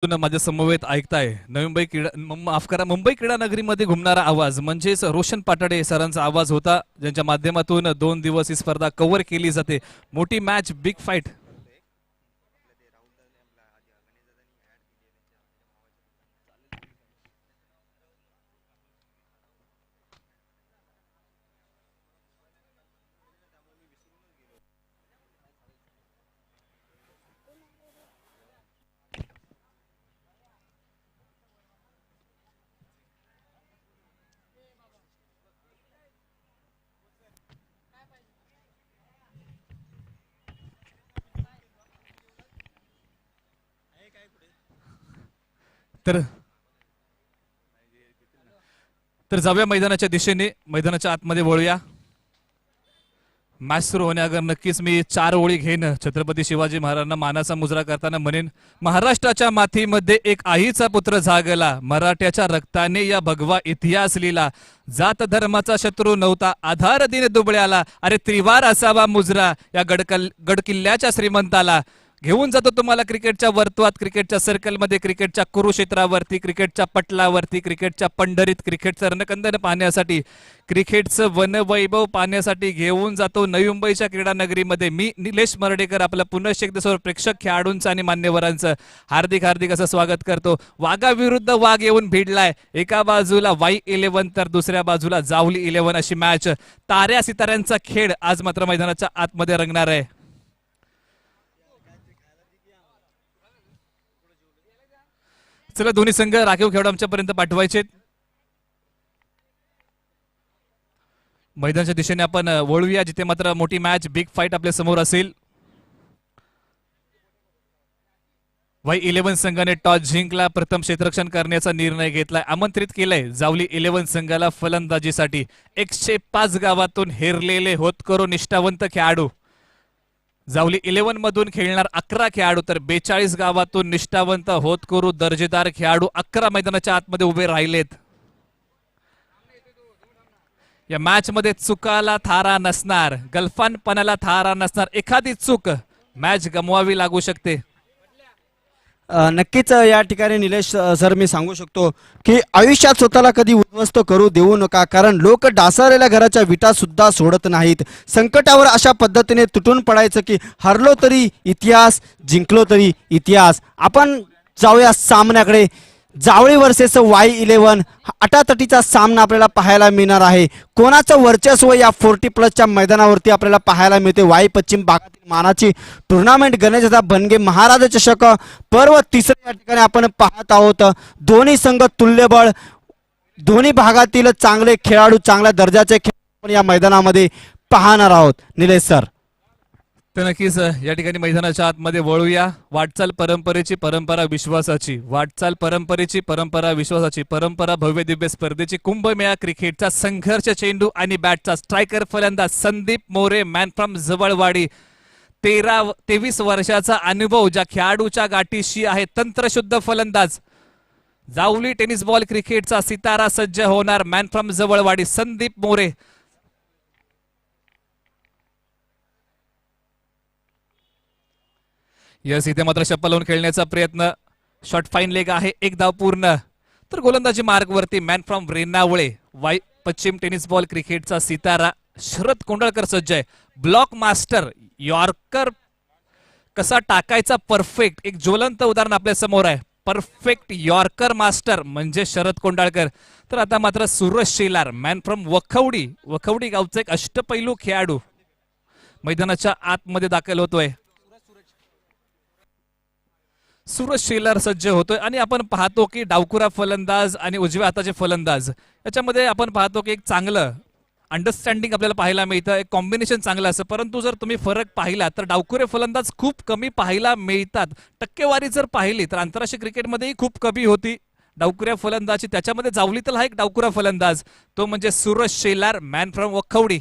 माझ्या समवेत ऐकताय माफ करा, मुंबई क्रीडा नगरीमध्ये घुमणारा आवाज म्हणजेच रोशन पाटडे सरांचा आवाज होता, ज्यांच्या माध्यमातून 2 दिवस ही स्पर्धा कव्हर केली जाते. मोठी मॅच, बिग फाईट. तर जाऊया मैदानाच्या दिशेने, मैदानाच्या आतमध्ये वळूया. मॅच सुरू होण्याअगोदर नक्कीच मी 4 ओळी घेईन. छत्रपती शिवाजी महाराजांना मानाचा मुजरा करताना म्हणेन, महाराष्ट्राच्या माथीमध्ये एक आईचा पुत्र जागला, मराठ्याच्या रक्ताने या भगवा इतिहास लिहिला, जात धर्माचा शत्रू नव्हता, आधार दिन दुबळ्याला, अरे त्रिवार असावा मुजरा या गडकिल्ल्याच्या श्रीमंताला. घेऊन जातो तुम्हाला क्रिकेटच्या वर्तुळात, क्रिकेटच्या सर्कलमध्ये, क्रिकेटच्या कुरुक्षेत्रावरती, क्रिकेटच्या पटलावरती, क्रिकेटच्या पंढरीत, क्रिकेटचं रणकंदन पाहण्यासाठी, क्रिकेटचं वनवैभव पाहण्यासाठी घेऊन जातो नवी मुंबईच्या क्रीडा नगरीमध्ये. मी निलेश मर्डेकर आपलं पुन्हा एकदा सर्व प्रेक्षक, खेळाडूंचं आणि मान्यवरांचं हार्दिक हार्दिक असं स्वागत करतो. वाघाविरुद्ध वाघ येऊन भिडलाय. एका बाजूला Y11 तर दुसऱ्या बाजूला जावली 11 अशी मॅच. ताऱ्या सिताऱ्यांचा खेळ आज मात्र मैदानाच्या आतमध्ये रंगणार आहे. चला, दोन्ही संघ राखीव खेळाडू आमच्यापर्यंत पाठवायचे. मैदानाच्या दिशेने आपण वळूया, जिथे मात्र मोठी मॅच, बिग फाईट आपल्या समोर असेल. Y11 संघाने टॉस जिंकला, प्रथम क्षेत्ररक्षण करण्याचा निर्णय घेतलाय, आमंत्रित केलंय जावली 11 संघाला फलंदाजीसाठी. 105 गावातून हेरलेले होतकरू निष्ठावंत खेळाडू. जावली 11 मधून खेळणार 11 खेळाडू, तर 42 गावातून निष्ठावंत होतकरू दर्जेदार खेळाडू 11 मैदानाच्या आतमध्ये उभे राहिलेत. या मॅच मध्ये चुकाला थारा नसणार, गलफानपणाला थारा नसणार. एखादी चूक मॅच गमवावी लागू शकते. नक्कीच या ठिकाणी निलेश सर मी सांगू शकतो की आयुष्यात स्वतःला कधी उद्ध्वस्त करू देऊ नका, कारण लोक डासाळलेल्या घराच्या विटा सुद्धा सोडत नाहीत. संकटावर अशा पद्धतीने तुटून पडायचं की हरलो तरी इतिहास, जिंकलो तरी इतिहास. आपण जाऊया सामन्याकडे. जावळी वर्सेस Y11 अटातटीचा सामना आपल्याला पाहायला मिळणार आहे. कोणाचं वर्चस्व या 40+ मैदानावरती आपल्याला पाहायला मिळते. वाई पश्चिम भागातील मानाची टुर्नामेंट गणेशदादा बनगे महाराज चषक पर्व 3 या ठिकाणी आपण पाहत आहोत. दोन्ही संघ तुल्यबळ, दोन्ही भागातील चांगले खेळाडू, चांगल्या दर्जाचे खेळाडू आपण या मैदानामध्ये पाहणार आहोत. निलेश सर, तर नक्कीच या ठिकाणी मैदानाच्या आतमध्ये वळूया. वाटचाल परंपरेची, परंपरा विश्वासाची. वाटचाल परंपरेची, परंपरा विश्वासाची. परंपरा भव्य दिव्य स्पर्धेची. कुंभमेळा क्रिकेटचा संघर्ष, चेंडू आणि बॅटचा. स्ट्रायकर फलंदाज संदीप मोरे, मॅन फ्रॉम जवळवाडी. 23 वर्षाचा अनुभव ज्या खेळाडूच्या गाठीशी आहे. तंत्रशुद्ध फलंदाज. जावली टेनिस बॉल क्रिकेटचा सितारा सज्ज होणार, man from Jawalwadi Sandeep More. Yes, इथे मात्र शप्पा लावून खेळण्याचा प्रयत्न. शॉट फाईन लेग आहे, 1 धाव पूर्ण. तर गोलंदाजी मार्गवरती मॅन फ्रॉम रेणावळे, वाई पश्चिम टेनिस बॉल क्रिकेटचा सितारा शरद कोंडळकर सज्ज आहे. ब्लॉक मास्टर, यॉर्कर कसा टाकायचा परफेक्ट, एक ज्वलंत उदाहरण आपल्या समोर आहे. परफेक्ट यॉर्कर मास्टर म्हणजे शरद कोंडाळकर. तर आता मात्र सूरज शेलार, मॅन फ्रॉम वखवडी गावचा एक अष्टपैलू खेळाडू मैदानाच्या आतमध्ये दाखल होतोय. सूरज शेलार सज्ज होतोय आणि आपण पाहतो की डावकुरा फलंदाज आणि उजव्या हाताचे फलंदाज याच्यामध्ये आपण पाहतो की एक चांगलं अंडरस्टँडिंग आपल्याला पाहायला मिळतं, एक कॉम्बिनेशन चांगलं असं. परंतु जर तुम्ही फरक पाहिला तर डावकुरे फलंदाज खूप कमी पाहायला मिळतात. टक्केवारी जर पाहिली तर आंतरराष्ट्रीय क्रिकेटमध्येही खूप कमी होती डावकुऱ्या फलंदाजी. त्याच्यामध्ये जावलीतला हा एक डावकुरा फलंदाज, तो म्हणजे सूरज शेलार, मॅन फ्रॉम वखवडी.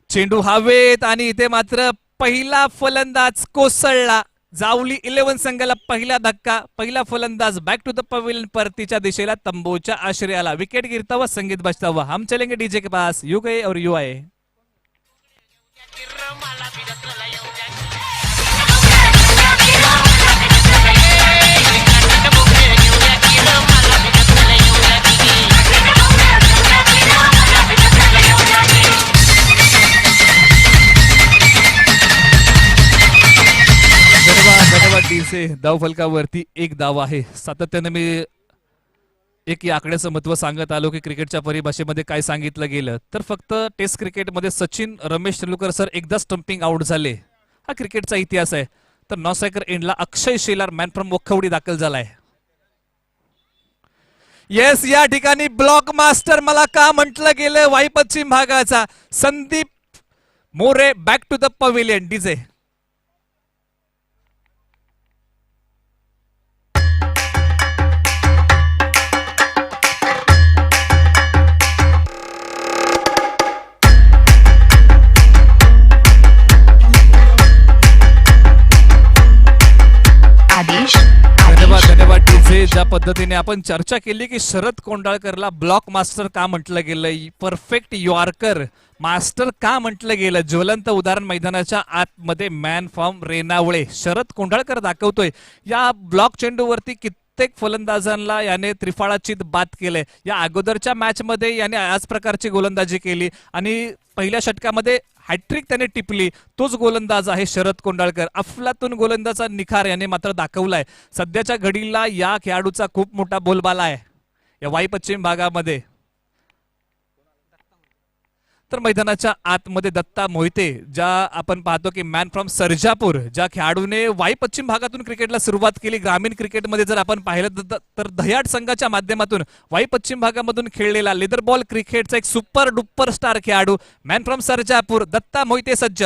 चेंडू हवेत आणि इथे मात्र पहिला फलंदाज कोसळला. जावली 11 संघाला पहिला धक्का. पहिला फलंदाज बॅक टू द पवेलियन, परतीच्या दिशेला, तंबूच्या आश्रयाला. विकेट गिरता हुआ, संगीत बजता हुआ. हम चलेंगे डीजे के पास. यू गए और यू आए. डीजे धावफलकावरती एक धाव आहे. सातत्याने मी एक या आकड्याचं महत्व सांगत आलो की क्रिकेटच्या परिभाषेमध्ये काय सांगितलं गेलं तर फक्त टेस्ट क्रिकेटमध्ये सचिन रमेश तेंडुलकर सर एकदा स्टंपिंग आउट झाले. हा क्रिकेटचा इतिहास आहे. तर नॉन स्ट्रायकर एंडला अक्षय शेलार मॅन फ्रॉम वखवडी दाखल झालाय. येस, या ठिकाणी ब्लॉक मास्टर मला का म्हटलं गेलं वाई पश्चिम भागाचा Sandeep More back to the pavilion. DJ धन्यवाद धन्यवाद डीजे. ज्या पद्धतीने आपण चर्चा केली की शरद कोंडाळकरला ब्लॉक मास्टर का म्हटलं गेलं, परफेक्ट यॉर्कर मास्टर का म्हटलं गेलं, ज्वलंत उदाहरण मैदानाच्या आतमध्ये मॅन फ्रॉम रेणावळे शरद कोंडाळकर दाखवतोय. या ब्लॉक चेंडूवरती कित्येक फलंदाजांना याने त्रिफळाचीत बाद केलंय. या अगोदरच्या मॅच मध्ये याने याच प्रकारची गोलंदाजी केली आणि पहिल्या षटकामध्ये हॅट्रिक त्याने टिपली. तोच गोलंदाज आहे शरद कोंडाळकर. अफलातून गोलंदाजा निखार याने मात्र दाखवलाय. सध्याच्या घडीला या खेळाडूचा खूप मोठा बोलबाला आहे या वाई पश्चिम भागामध्ये. तर मैदानाच्या आतमध्ये दत्ता मोहिते, ज्या आपण पाहतो की मॅन फ्रॉम सर्जापूर, ज्या खेळाडूने वाई पश्चिम भागातून क्रिकेटला सुरुवात केली. ग्रामीण क्रिकेटमध्ये जर आपण पाहिलं तर दह्याड संघाच्या माध्यमातून वाई पश्चिम भागामधून खेळलेला लेदर बॉल क्रिकेटचा एक सुपर डुपर स्टार खेळाडू मॅन फ्रॉम सर्जापूर दत्ता मोहिते सज्ज.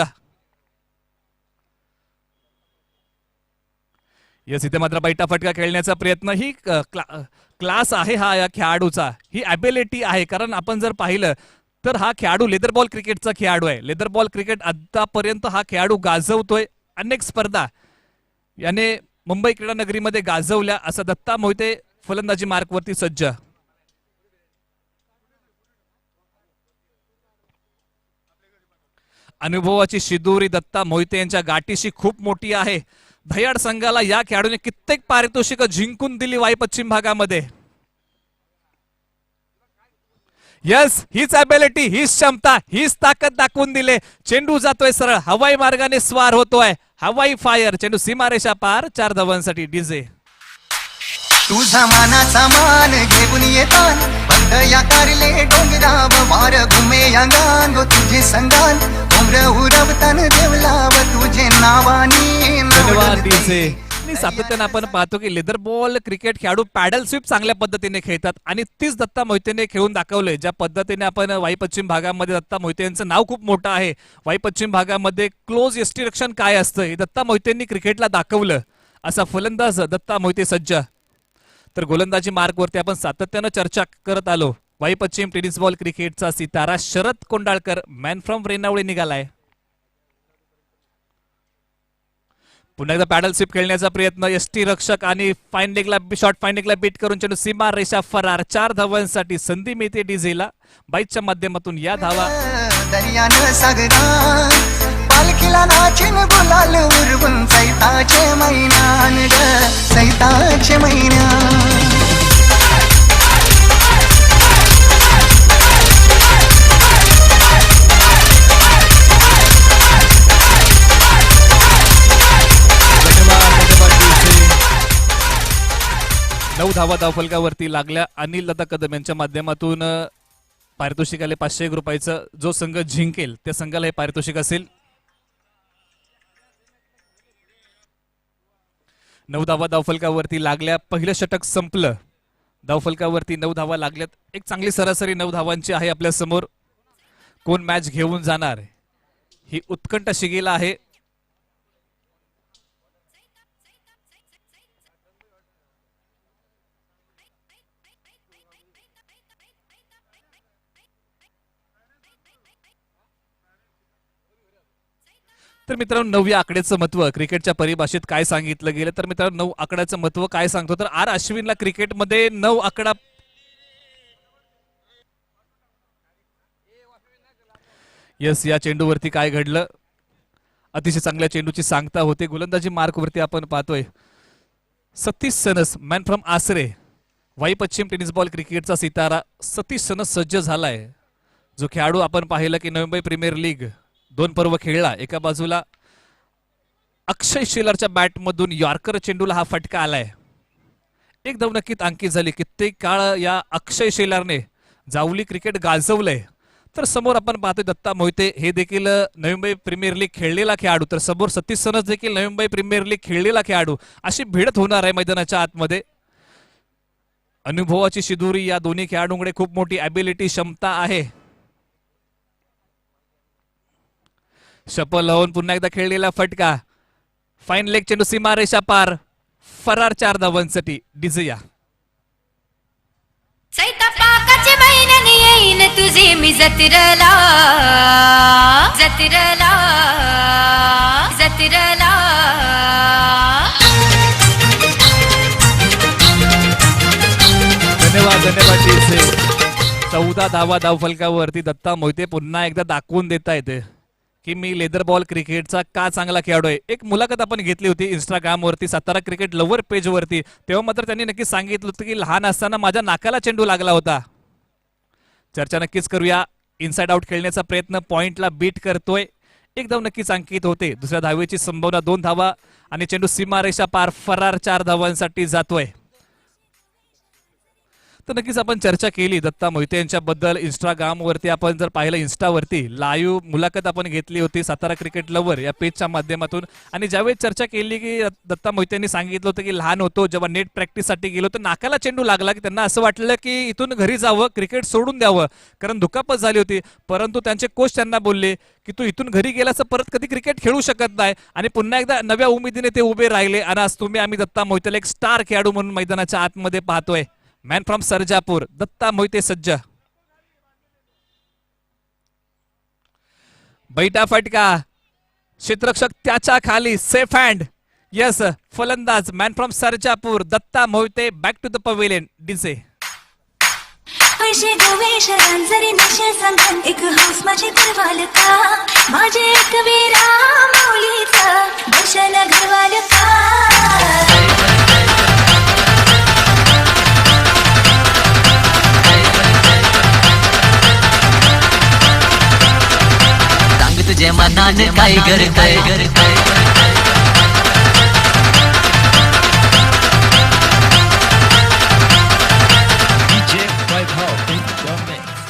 यस, इथे मात्र बैठा फटका खेळण्याचा प्रयत्न. ही क्लास आहे हा या खेळाडूचा, ही ॲबिलिटी आहे. कारण आपण जर पाहिलं तर हा खेळाडू लेदर बॉल क्रिकेटचा खेळाडू आहे. लेदर बॉल क्रिकेट आतापर्यंत हा खेळाडू गाजवतोय. अनेक स्पर्धा याने मुंबई क्रीडा नगरीमध्ये गाजवल्या. असा दत्ता मोहिते फलंदाजी मार्कवरती सज्ज. अनुभवाची शिदोरी दत्ता मोहिते यांच्या गाठीशी खूप मोठी आहे. दह्याड संघाला या खेळाडूने कित्येक पारितोषिक जिंकून दिली वाई पश्चिम भागामध्ये. यस, हीच ॲबिलिटी, हीच क्षमता, हीच ताकद दाखवून दिले. चेंडू जातोय सरळ, हवाई मार्गाने स्वार होतोय. हवाई फायर, चेंडू सीमारेषा पार. 4 धावांसाठी डीजे. तुझा मानाचा मान घेऊन येतान बंद या कारले डोंगराव वार घुमे या गांगो तुझे संगान उमर उरवतान देवलाव तुझे नावानी धन्यवाद डीजे. सातत्याने आपण पाहतो की लेदर बॉल क्रिकेट खेळाडू पॅडल स्वीप चांगल्या पद्धतीने खेळतात आणि तीच दत्ता मोहितेने खेळून दाखवलंय. ज्या पद्धतीने आपण वाई पश्चिम भागामध्ये दत्ता मोहिते यांचं नाव खूप मोठं आहे. वाई पश्चिम भागामध्ये क्लोज यष्टीरक्षण काय असतं हे दत्ता मोहितेंनी क्रिकेटला दाखवलं. असा फलंदाज दत्ता मोहिते सज्ज. तर गोलंदाजी मार्गवरती आपण सातत्यानं चर्चा करत आलो. वाई पश्चिम टेनिस बॉल क्रिकेटचा सितारा शरद कोंडाळकर मॅन फ्रॉम रेणावळे निघालाय. पुन्हा एकदा पॅडल स्वीप खेळण्याचा प्रयत्न. यष्टी रक्षक आणि फाईन लेगला शॉर्ट फाईन लेगला बीट करून चेंडू सीमा रेषा फरार. 4 धावांसाठी संधी मिळते डीजेला. बाईकच्या माध्यमातून या धावा. दर्यान सागरा पालखीला नाचिन गुलाल उरवून सैताचे महिन्यान ग सैताचे महिन्यान. नऊ धावा धावफलकावरती लागल्या. अनिल लता कदम यांच्या माध्यमातून पारितोषिक आले 500 रुपयाचं. जो संघ जिंकेल त्या संघाला हे पारितोषिक असेल. 9 धावा धावफलकावरती लागल्या. पहिलं षटक संपलं. धावफलकावरती 9 धावा लागल्यात. एक चांगली सरासरी 9 धावांची आहे आपल्या समोर. कोण मॅच घेऊन जाणार ही उत्कंठ शिगेला आहे. तर मित्रांनो, 9 या आकड्याचं महत्व क्रिकेटच्या परिभाषेत काय सांगितलं गेलं तर मित्रांनो 9 आकड्याचं महत्व काय सांगतो तर आर अश्विनला क्रिकेटमध्ये 9 आकडा. यस, या चेंडूवरती काय घडलं. अतिशय चांगल्या चेंडूची सांगता होते. गोलंदाजी मार्कवरती आपण पाहतोय सतीश सनस मॅन फ्रॉम आसरे. वाई पश्चिम टेनिस बॉल क्रिकेटचा सितारा सतीश सनस सज्ज झालाय. जो खेळाडू आपण पाहिलं की नवी मुंबई प्रीमियर लीग 2 पर्व खेळला. एका बाजूला अक्षय शेलारच्या बॅटमधून यॉर्कर चेंडूला हा फटका आलाय. एक नक्कीच अंकित झाली. कित्येक काळ या अक्षय शेलारने जावली क्रिकेट गाजवलंय. तर समोर आपण पाहतोय दत्ता मोहिते, हे देखील नवी मुंबई प्रीमियर लीग खेळलेला खेळाडू, तर समोर सतीश सनस देखील नवी मुंबई प्रीमियर लीग खेळलेला खेळाडू. अशी भिडत होणार आहे मैदानाच्या आतमध्ये. अनुभवाची शिदोरी या दोन्ही खेळाडूंकडे खूप मोठी ॲबिलिटी, क्षमता आहे. शपल लावून पुन्हा एकदा खेळलेला फटका, फाईन लेग चेंडू सीमारेषा पार, फरार 4 धावांसाठी. डिझिया सैता पाकाची बहिणीने येईन तुझी मी जतिरला जतिरला जतिरला. धन्यवाद धन्यवाद डिझे. 14 धावा धावफलकावरती दत्ता मोहिते पुन्हा एकदा दाखवून देता येते की मी लेदर बॉल क्रिकेटचा का चांगला खेळाडू आहे. एक मुलाखत आपण घेतली होती इंस्टाग्रामवरती, सातारा क्रिकेट लवर पेजवरती. तेव्हा मात्र त्यांनी नक्कीच सांगितलं होतं की लहान असताना माझ्या नाकाला चेंडू लागला होता. चर्चा नक्कीच करूया. इनसाइड आउट खेळण्याचा प्रयत्न, पॉइंटला बीट करतोय. एक धाव नक्कीच अंकित होते. दुसऱ्या धावेची संभावना, 2 धावा आणि चेंडू सीमारेषा पार, फरार 4 धावांसाठी जातोय. तर नक्कीच आपण चर्चा केली दत्ता मोहिते यांच्याबद्दल इंस्टाग्रामवरती. आपण जर पाहिलं इंस्टावरती लाईव्ह मुलाखत आपण घेतली होती सातारा क्रिकेट लवर या पेजच्या माध्यमातून. आणि ज्यावेळी चर्चा केली की दत्ता मोहिते यांनी सांगितलं होतं की लहान होतो जेव्हा नेट प्रॅक्टिससाठी गेलो तर नाकाला चेंडू लागला, की त्यांना असं वाटलं की इथून घरी जावं, क्रिकेट सोडून द्यावं, कारण दुखापत झाली होती. परंतु त्यांचे कोच त्यांना बोलले की तू इथून घरी गेलास परत कधी क्रिकेट खेळू शकत नाही. आणि पुन्हा एकदा नव्या उमेदीने ते उभे राहिले. आणि आज आम्ही दत्ता मोहितेला एक स्टार खेळाडू म्हणून मैदानाच्या आतमध्ये पाहतोय. मॅन फ्रॉम सर्जापूर, दत्ता मोहिते सज्ज. बैठा फटका, क्षेत्ररक्षक त्याच्या खाली, सेफ हँड. यस, फलंदाज man from Sarjapur Datta Mohite back to the pavilion. डिझे पैसे गोवेश जरी नशे संगन एक हौस माझे घरवाल का, माझे एक वीरा माऊलीचा दर्शन घरवाल का. तुझे मनाने काय करताय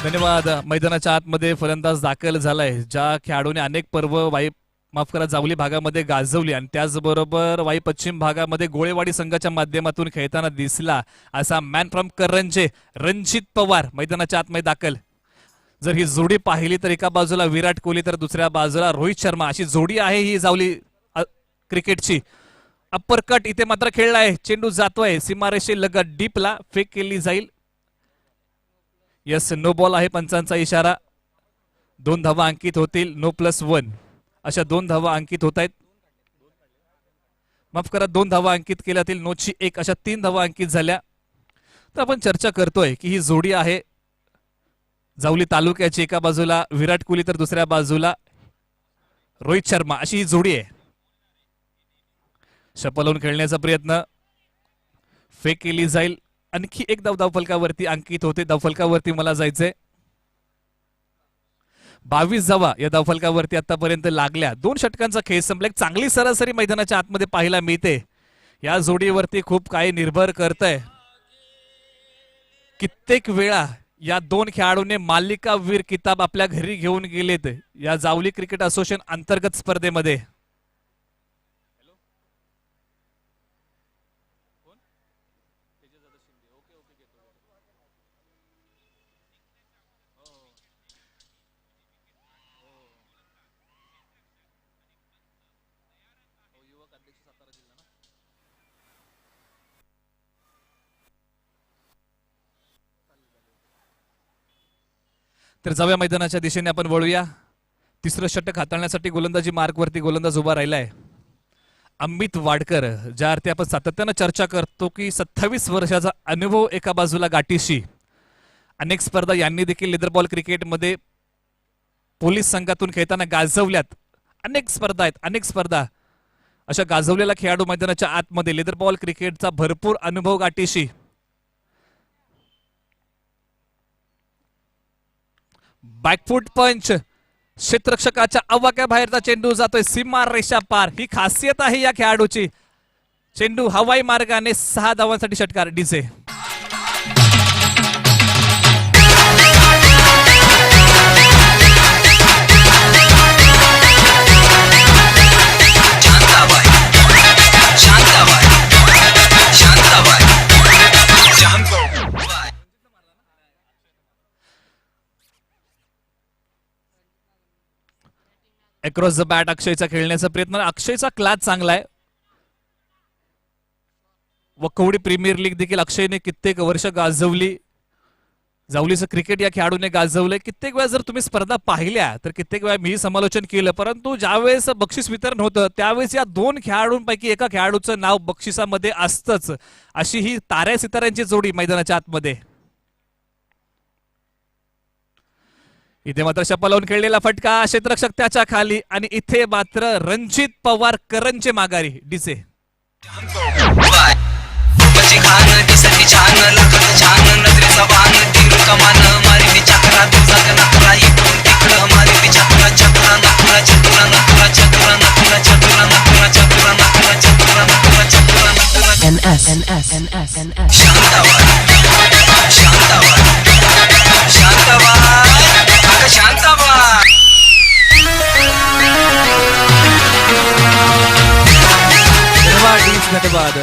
धन्यवाद. मैदानाच्या आतमध्ये फलंदाज दाखल झालाय. ज्या खेळाडूने अनेक पर्व माफ करा जावली भागामध्ये गाजवली आणि त्याचबरोबर वाई पश्चिम भागामध्ये गोळेवाडी संघाच्या माध्यमातून खेळताना दिसला, असा मॅन फ्रॉम करंजे रणजित पवार मैदानाच्या आतमध्ये दाखल. जर ही जोडी पाहिली तर एका बाजूला विराट कोहली तर दुसऱ्या बाजूला रोहित शर्मा, अशी जोडी आहे ही जावली क्रिकेटची. अप्पर कट इथे मात्र खेळलाय, चेंडू जातोय सीमारेषे लगत, डीपला फेक केली जाईल. यस, नो बॉल आहे पंचांचा इशारा. 2 धावा अंकित होतील. नो +1 अशा 2 धावा अंकित होत आहेत. माफ करा, 2 धावा अंकित केल्या जातील. नोची 1 अशा 3 धावा अंकित झाल्या. तर आपण चर्चा करतोय की ही जोडी आहे जावली तालुक्याची. एका बाजूला विराट कोहली तर दुसऱ्या बाजूला रोहित शर्मा, अशी ही जोडी आहे. शपलवून खेळण्याचा प्रयत्न, फेक केली जाईल. आणखी एक धावफलकावरती अंकित होते. धावफलकावरती मला जायचंय. 22 धावा या धावफलकावरती आतापर्यंत लागल्या. 2 षटकांचा खेळ संपला. एक चांगली सरासरी मैदानाच्या आतमध्ये पाहायला मिळते. या जोडीवरती खूप काही निर्भर करतंय. कित्येक वेळा या 2 खेळाडूंनी मालिकावीर किताब आपल्या घरी घेऊन गेलेत या जावली क्रिकेट असोसिएशन अंतर्गत स्पर्धेमध्ये. तर जाऊया मैदानाच्या दिशेने आपण वळूया. तिसरं षटक हाताळण्यासाठी गोलंदाजी मार्कवरती गोलंदाज उभा राहिलाय अमित वाडकर. ज्या अर्थी आपण सातत्यानं चर्चा करतो की 27 वर्षाचा अनुभव एका बाजूला गाठीशी, अनेक स्पर्धा यांनी देखील लेदर बॉल क्रिकेटमध्ये पोलीस संघातून खेळताना गाजवल्यात. अनेक स्पर्धा आहेत, अनेक स्पर्धा. अशा गाजवलेला खेळाडू मैदानाच्या आतमध्ये लेदर बॉल क्रिकेटचा भरपूर अनुभव गाठीशी. बॅकफूट पंच, क्षेत्ररक्षकाच्या आवाक्याबाहेरचा चेंडू जातोय सीमा रेषा पार. ही खासियत आहे या खेळाडूची. चेंडू हवाई मार्गाने 6 धावांसाठी षटकार डीजे. अक्रॉस द बॅट अक्षयचा खेळण्याचा प्रयत्न. अक्षयचा क्लास चांगला आहे. वकवडी प्रीमियर लीग देखील अक्षयने कित्येक वर्ष गाजवली. जावलीचं क्रिकेट या खेळाडूने गाजवलंय. कित्येक वेळा जर तुम्ही स्पर्धा पाहिल्या तर कित्येक वेळा मी समालोचन केलं, परंतु ज्यावेळेस बक्षीस वितरण होतं त्यावेळेस या 2 खेळाडूंपैकी एका खेळाडूचं नाव बक्षिसामध्ये असतंच. अशी ही ताऱ्या सिताऱ्यांची जोडी मैदानाच्या आतमध्ये. इथे मात्र शपा लावून खेळलेला फटका, क्षेत्ररक्षक त्याच्या खाली आणि इथे मात्र रणजित पवार करंचे माघारी डीजे. धन्यवाद.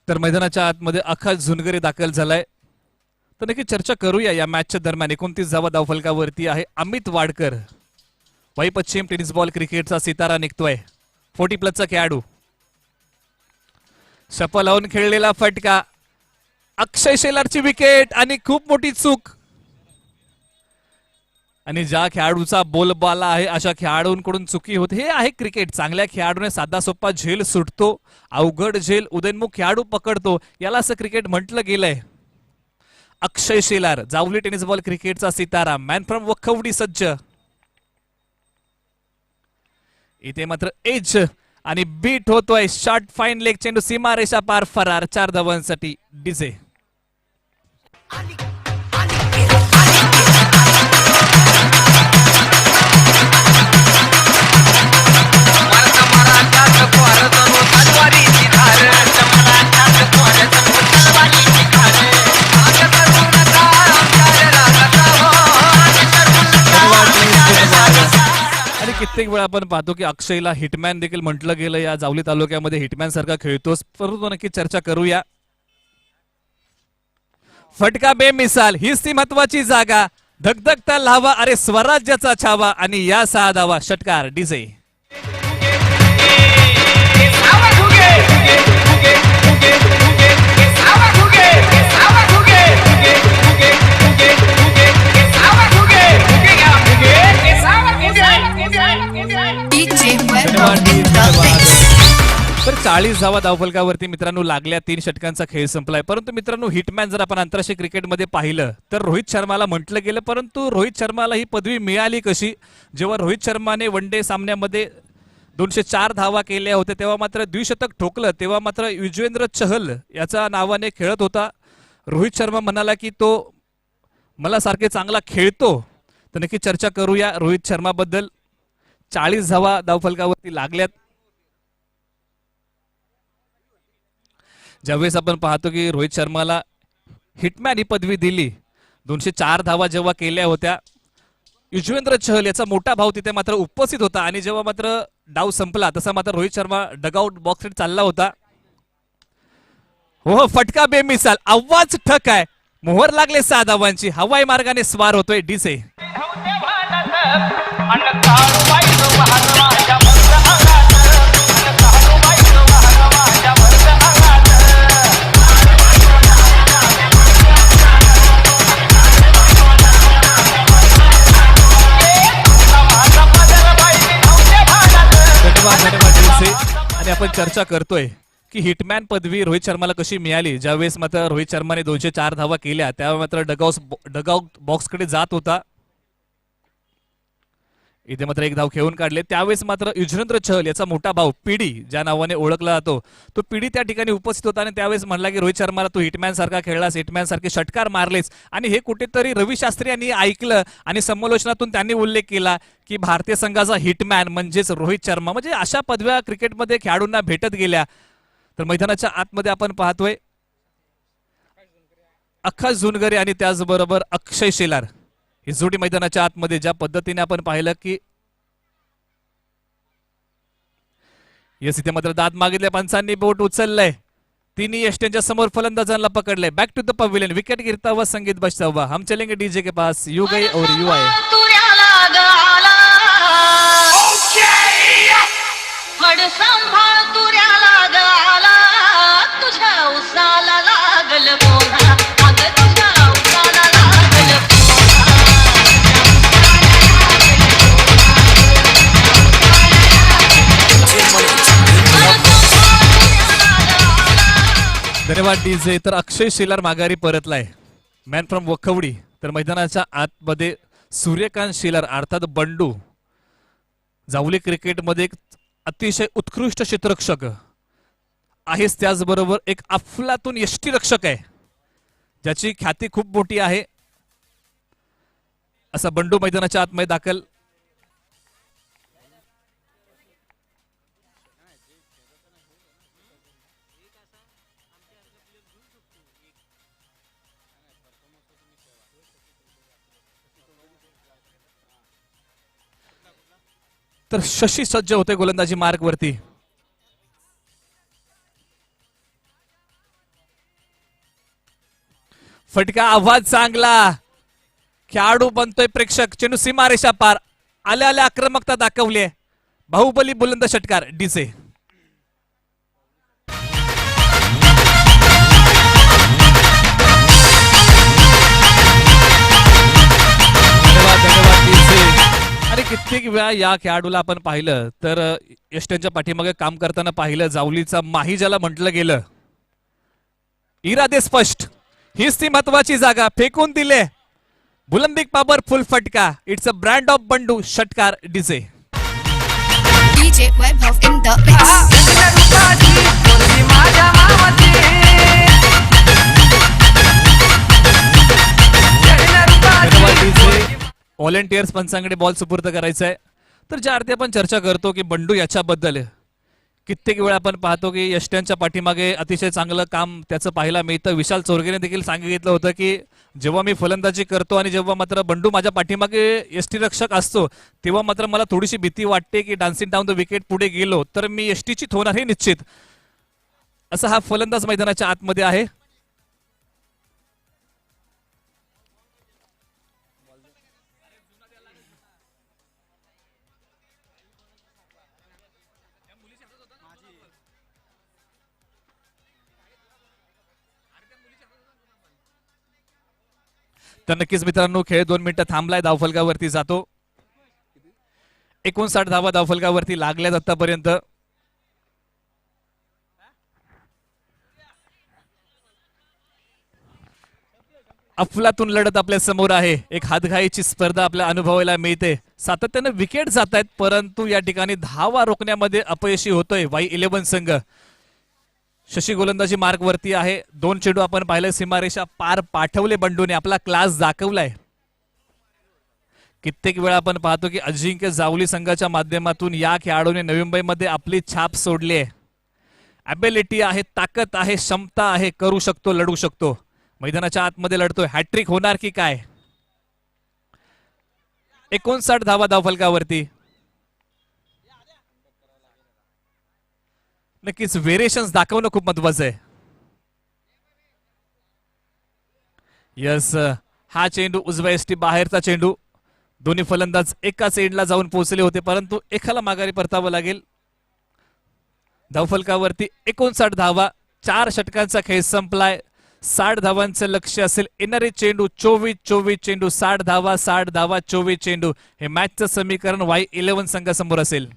तर मैदानाच्या आतमध्ये आकाश झुनगरे दाखल झालाय. तर नक्की चर्चा करूया या मॅचच्या दरम्यान. 29 धावा धावफलकावरती आहे. अमित वाडकर वाई पश्चिम टेनिस बॉल क्रिकेटचा सितारा निघतोय. 40+ खेळाडू. शपा लावून खेळलेला फटका, अक्षय शेलारची विकेट आणि खूप मोठी चूक. आणि ज्या खेळाडूचा बोलबाला आहे अशा खेळाडूंकडून चुकी होते. हे आहे क्रिकेट. चांगल्या खेळाडूने साधा सोपा झेल सुटतो, अवघड झेल उदयनमुख खेळाडू पकडतो. याला असं क्रिकेट म्हटलं गेलंय. अक्षय शेलार जावली टेनिस बॉल क्रिकेटचा सितारा, मॅन फ्रॉम वखवडी सज्ज. इथे मात्र एज आणि बीट होतोय. शॉर्ट फाईन लेग चेंडू सीमा रेषा पार फरार. 4 धावांसाठी डीजे. आणि कित्येक वेळा आपण पाहतो की अक्षयला हिटमॅन देखील म्हटलं गेलं. या जावली तालुक्यामध्ये हिटमॅन सारखा खेळतोस. परंतु नक्की चर्चा करूया. फटका बेमिसाल, हीच ती महत्वाची जागा. धगधगता लावा, अरे स्वराज्याचा छावा. आणि या 6 धावा षटकार डीजे. तर 40 धावा धावफलकावरती मित्रांनो लागल्या. 3 षटकांचा खेळ संपलाय. परंतु मित्रांनो हिटमॅन जर आपण आंतरराष्ट्रीय क्रिकेटमध्ये पाहिलं तर रोहित शर्माला म्हटलं गेलं, परंतु रोहित शर्माला ही पदवी मिळाली कशी? जेव्हा रोहित शर्माने वन डे सामन्यामध्ये 204 धावा केल्या होत्या तेव्हा मात्र द्विशतक ठोकलं. तेव्हा मात्र युजवेंद्र चहल याचा नावाने खेळत होता. रोहित शर्मा म्हणाला की तो मला सारखे चांगला खेळतो. तर नक्की चर्चा करूया रोहित शर्मा बद्दल. 40 धावा धावफलकावरती लागल्यात. ज्यावेळेस आपण पाहतो की रोहित शर्माला हिटमॅन ही पदवी दिली, 204 धावा जेव्हा केल्या होत्या, युजवेंद्र चहल याचा मोठा भाऊ तिथे मात्र उपस्थित होता. आणि जेव्हा मात्र डाव संपला तसा मात्र रोहित शर्मा डगआउट बॉक्स चालला होता. हो, फटका बेमिसाल, आवाज ठक आहे. मोहर लागले 6 धावांची. हवाई मार्गाने स्वार होतोय डीसे. आणि आपण चर्चा करतोय की हिटमॅन पदवी रोहित शर्माला कशी मिळाली. ज्यावेळेस मात्र रोहित शर्माने 204 धावा केल्या त्यावेळी मात्र डगआउट बॉक्सकडे जात होता. इथे मात्र एक धाव खेळून काढले. त्यावेळेस मात्र युजवेंद्र चहल याचा मोठा भाऊ पीडी ज्या नावाने ओळखला जातो तो पीडी त्या ठिकाणी उपस्थित होता आणि त्यावेळेस म्हणला की रोहित शर्माला तू हिटमॅन सारखा खेळलास, हिटमॅन सारखे षटकार मारलेस. आणि हे कुठेतरी रवी शास्त्री यांनी ऐकलं आणि समालोचनातून त्यांनी उल्लेख केला की भारतीय संघाचा हिटमॅन म्हणजेच रोहित शर्मा. म्हणजे अशा पदव्या क्रिकेटमध्ये खेळाडूंना भेटत गेल्या. तर मैदानाच्या आतमध्ये आपण पाहतोय आकाश झुनगरे आणि त्याचबरोबर अक्षय शेलार ही जोडी मैदानाच्या आतमध्ये ज्या पद्धतीने आपण पाहिलं की येस इथे मात्र दाद मागितले, पंचांनी बोट उचललंय. तिन्ही यष्ट्यांच्या समोर फलंदाजांना पकडलंय. Back to the pavilion. Wicket गिरता हुआ संगीत बजता हुआ. हम चलेंगे डीजे के पास. यू गई और यू आए. फड सांभाळ तुऱ्याला गाला तुझ्या उसाला लागल पोहा अग तुझ्या उसाला लागल धन्यवाद डीजे. तर अक्षय शेलार माघारी परतलाय, मॅन फ्रॉम वखवडी. तर मैदानाच्या आतमध्ये सूर्यकांत शेलार अर्थात बंडू जावली क्रिकेटमध्ये एक अतिशय उत्कृष्ट क्षेत्ररक्षक आहेच, त्याचबरोबर एक अफलातून यष्टीरक्षक आहे ज्याची ख्याती खूप मोठी आहे. असा बंडू मैदानाच्या आतमध्ये दाखल. तर शशी सज्ज होते गोलंदाजी मार्ग वरती. फटका, आवाज चांगला, खेळाडू बनतोय प्रेक्षक. चेंडू सीमारेषा पार. आल्या आल्या आक्रमकता दाखवली. बाहुबली बुलंद षटकार डीजे. आणि कित्येक वेळा या खेळाडूला आपण पाहिलं तर यष्ट्यांच्या पाठीमागे काम करताना पाहिलं. जावलीचा माही ज्याला म्हटलं गेलं. इरादे स्पष्ट. हीच ती महत्वाची जागा. फेकून दिले. बुलंदी पॉवरफुल फटका. It's a brand of Bandu. षटकार DJ. DJ Webhoff in the mix. Volunteers पंचांकडे बॉल सुपूर्द करायचा आहे. तर ज्या अर्थी आपण चर्चा करतो की बंडू याच्याबद्दल कित्येक वेळा आपण पाहतो की यष्ट्यांच्या पाठीमागे अतिशय चांगलं काम त्याचं पाहायला मिळतं. विशाल चोरगेने देखील सांगितलं होतं की जेव्हा मी फलंदाजी करतो आणि जेव्हा मात्र बंडू माझ्या पाठीमागे यष्टीरक्षक असतो तेव्हा मात्र मला थोडीशी भीती वाटते की डान्सिंग डाऊन द विकेट पुढे गेलो तर मी यष्टीचित होणार हे निश्चित. असा हा फलंदाज मैदानाच्या आतमध्ये आहे. तर नक्कीच मित्रांनो खेळ 2 मिनिटं थांबलाय. धावफलकावरती जातो. 59 धावा धावफलकावरती लागल्यात आतापर्यंत. अफलातून लढत आपल्या समोर आहे. एक हातघाईची स्पर्धा आपल्याला अनुभवायला मिळते. सातत्याने विकेट जात आहेत परंतु या ठिकाणी धावा रोखण्यामध्ये अपयशी होतोय Y11 संघ. शशी गोलंदाजी मार्ग वरती आहे. 2 चेंडू आपण पाहिलं सीमारेषा पार पाठवले. बंडूने आपला क्लास दाखवलाय. कित्येक वेळा आपण पाहतो की अजिंक्य जावली संघाच्या माध्यमातून या खेळाडूने नवी मुंबईमध्ये आपली छाप सोडली आहे. ॲबिलिटी आहे, ताकद आहे, क्षमता आहे, करू शकतो, लढू शकतो. मैदानाच्या आतमध्ये लढतोय. हॅट्रिक होणार की काय? 59 धावा धावफलकावरती. नक्कीच व्हेरिएशन्स दाखवणं खूप महत्वाचं आहे. यस, हा चेंडू उजव्या एसटी बाहेरचा चेंडू. दोन्ही फलंदाज एकाच एंडला जाऊन पोहोचले होते परंतु एकाला माघारी परतावं लागेल. धावफलकावरती 59 धावा. 4 षटकांचा खेळ संपलाय. 60 धावांचं लक्ष असेल. येणारे चेंडू 24 चेंडू. 60 धावा 24 चेंडू. हे मॅचचं समीकरण Y11 संघासमोर असेल.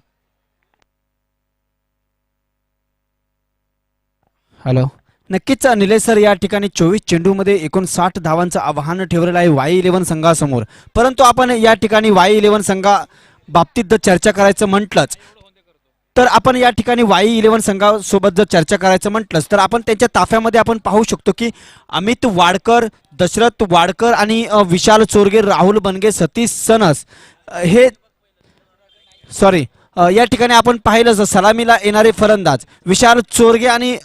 हॅलो, नक्कीच निलेश सर या ठिकाणी 24 चेंडूमध्ये 59 धावांचं आव्हान ठेवलेलं आहे Y11 संघासमोर. परंतु आपण या ठिकाणी Y11 संघा बाबतीत जर चर्चा करायचं म्हटलंच तर आपण या ठिकाणी वाई 11 संघासोबत जर चर्चा करायचं म्हटलंच तर आपण त्यांच्या ताफ्यामध्ये आपण पाहू शकतो की अमित वाडकर, दशरथ वाडकर आणि विशाल चोरगे, राहुल बनगे, सतीश सनस हे सॉरी या ठिकाणी आपण पाहिलं सलामीला येणारे फलंदाज विशाल चोरगे आणि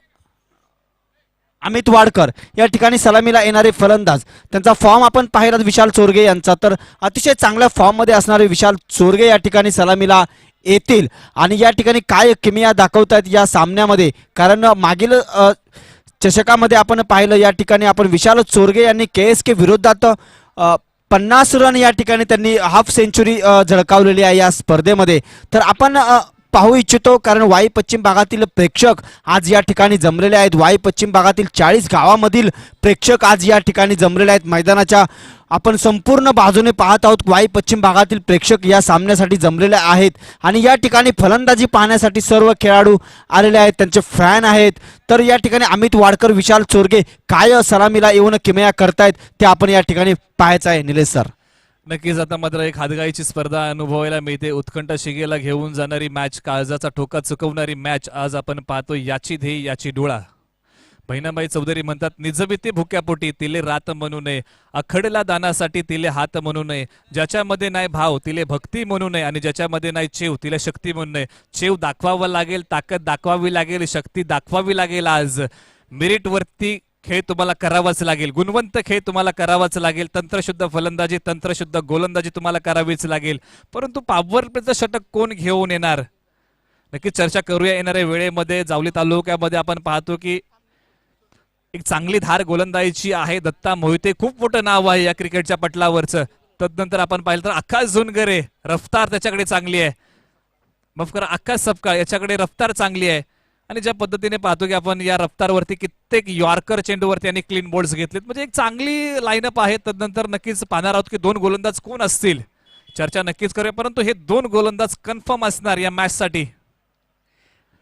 अमित वाडकर या ठिकाणी सलामीला येणारे फलंदाज. त्यांचा फॉर्म आपण पाहिला विशाल चोरगे यांचा, तर अतिशय चांगल्या फॉर्ममध्ये असणारे विशाल चोरगे या ठिकाणी सलामीला येतील. आणि या ठिकाणी काय किमया दाखवतात या सामन्यामध्ये, कारण मागील चषकामध्ये आपण पाहिलं या ठिकाणी आपण विशाल चोरगे यांनी KSK विरोधात 50 रन या ठिकाणी त्यांनी हाफ सेंचुरी झळकावलेली आहे या स्पर्धेमध्ये. तर आपण पाहू इच्छितो कारण वाई पश्चिम भागातील प्रेक्षक आज या ठिकाणी जमलेले आहेत. वाई पश्चिम भागातील 40 गावामधील प्रेक्षक आज या ठिकाणी जमलेले आहेत. मैदानाच्या आपण संपूर्ण बाजूने पाहत आहोत. वाई पश्चिम भागातील प्रेक्षक या सामन्यासाठी जमलेले आहेत आणि या ठिकाणी फलंदाजी पाहण्यासाठी सर्व खेळाडू आलेले आहेत, त्यांचे फॅन आहेत. तर या ठिकाणी अमित वाडकर, विशाल चोरगे काय सलामीला येऊन किमया करतायत ते आपण या ठिकाणी पाहायचं आहे. निलेश सर, नक्कीच आता मात्र एक हातगाईची स्पर्धा अनुभवायला मिळते. उत्कंठ शिगेला घेऊन जाणारी मॅच, काळजाचा ठोका चुकवणारी मॅच आज आपण पाहतो. याची ध्येय याची डोळा. बहिणाबाई चौधरी म्हणतात, निजबिती भुक्यापोटी तिले रात म्हणू नये, अखडला दानासाठी तिले हात म्हणू नये, ज्याच्यामध्ये नाही भाव तिले भक्ती म्हणू नये आणि ज्याच्यामध्ये नाही चेव तिला शक्ती म्हणू नये. चेव दाखवावं लागेल, ताकद दाखवावी लागेल, शक्ती दाखवावी लागेल. आज मेरिटवरती खेळ तुम्हाला करावाच लागेल, गुणवंत खेळ तुम्हाला करावाच लागेल, तंत्रशुद्ध फलंदाजी, तंत्रशुद्ध गोलंदाजी तुम्हाला करावीच लागेल. परंतु पॉवर प्लेचं षटक कोण घेऊन येणार, नक्कीच चर्चा करूया येणाऱ्या वेळेमध्ये. जावली तालुक्यामध्ये आपण पाहतो की एक चांगली धार गोलंदाजीची आहे. दत्ता मोहिते खूप मोठं नाव आहे या क्रिकेटच्या पटलावरचं. तदनंतर आपण पाहिलं तर आकाश झुनगरे, रफ्तार त्याच्याकडे चांगली आहे. माफ करा, आकाश सपकाळ याच्याकडे रफ्तार चांगली आहे. आणि ज्या पद्धतीने पाहतो की आपण या रफ्तारवरती कित्येक यॉर्कर चेंडूवरती आणि क्लीन बॉल्स घेतलेत, म्हणजे एक चांगली लाईनअप आहे. तदनंतर नक्कीच पाहणार आहोत की 2 गोलंदाज कोण असतील, चर्चा नक्कीच करूया. परंतु हे 2 गोलंदाज कन्फर्म असणार या मॅच साठी.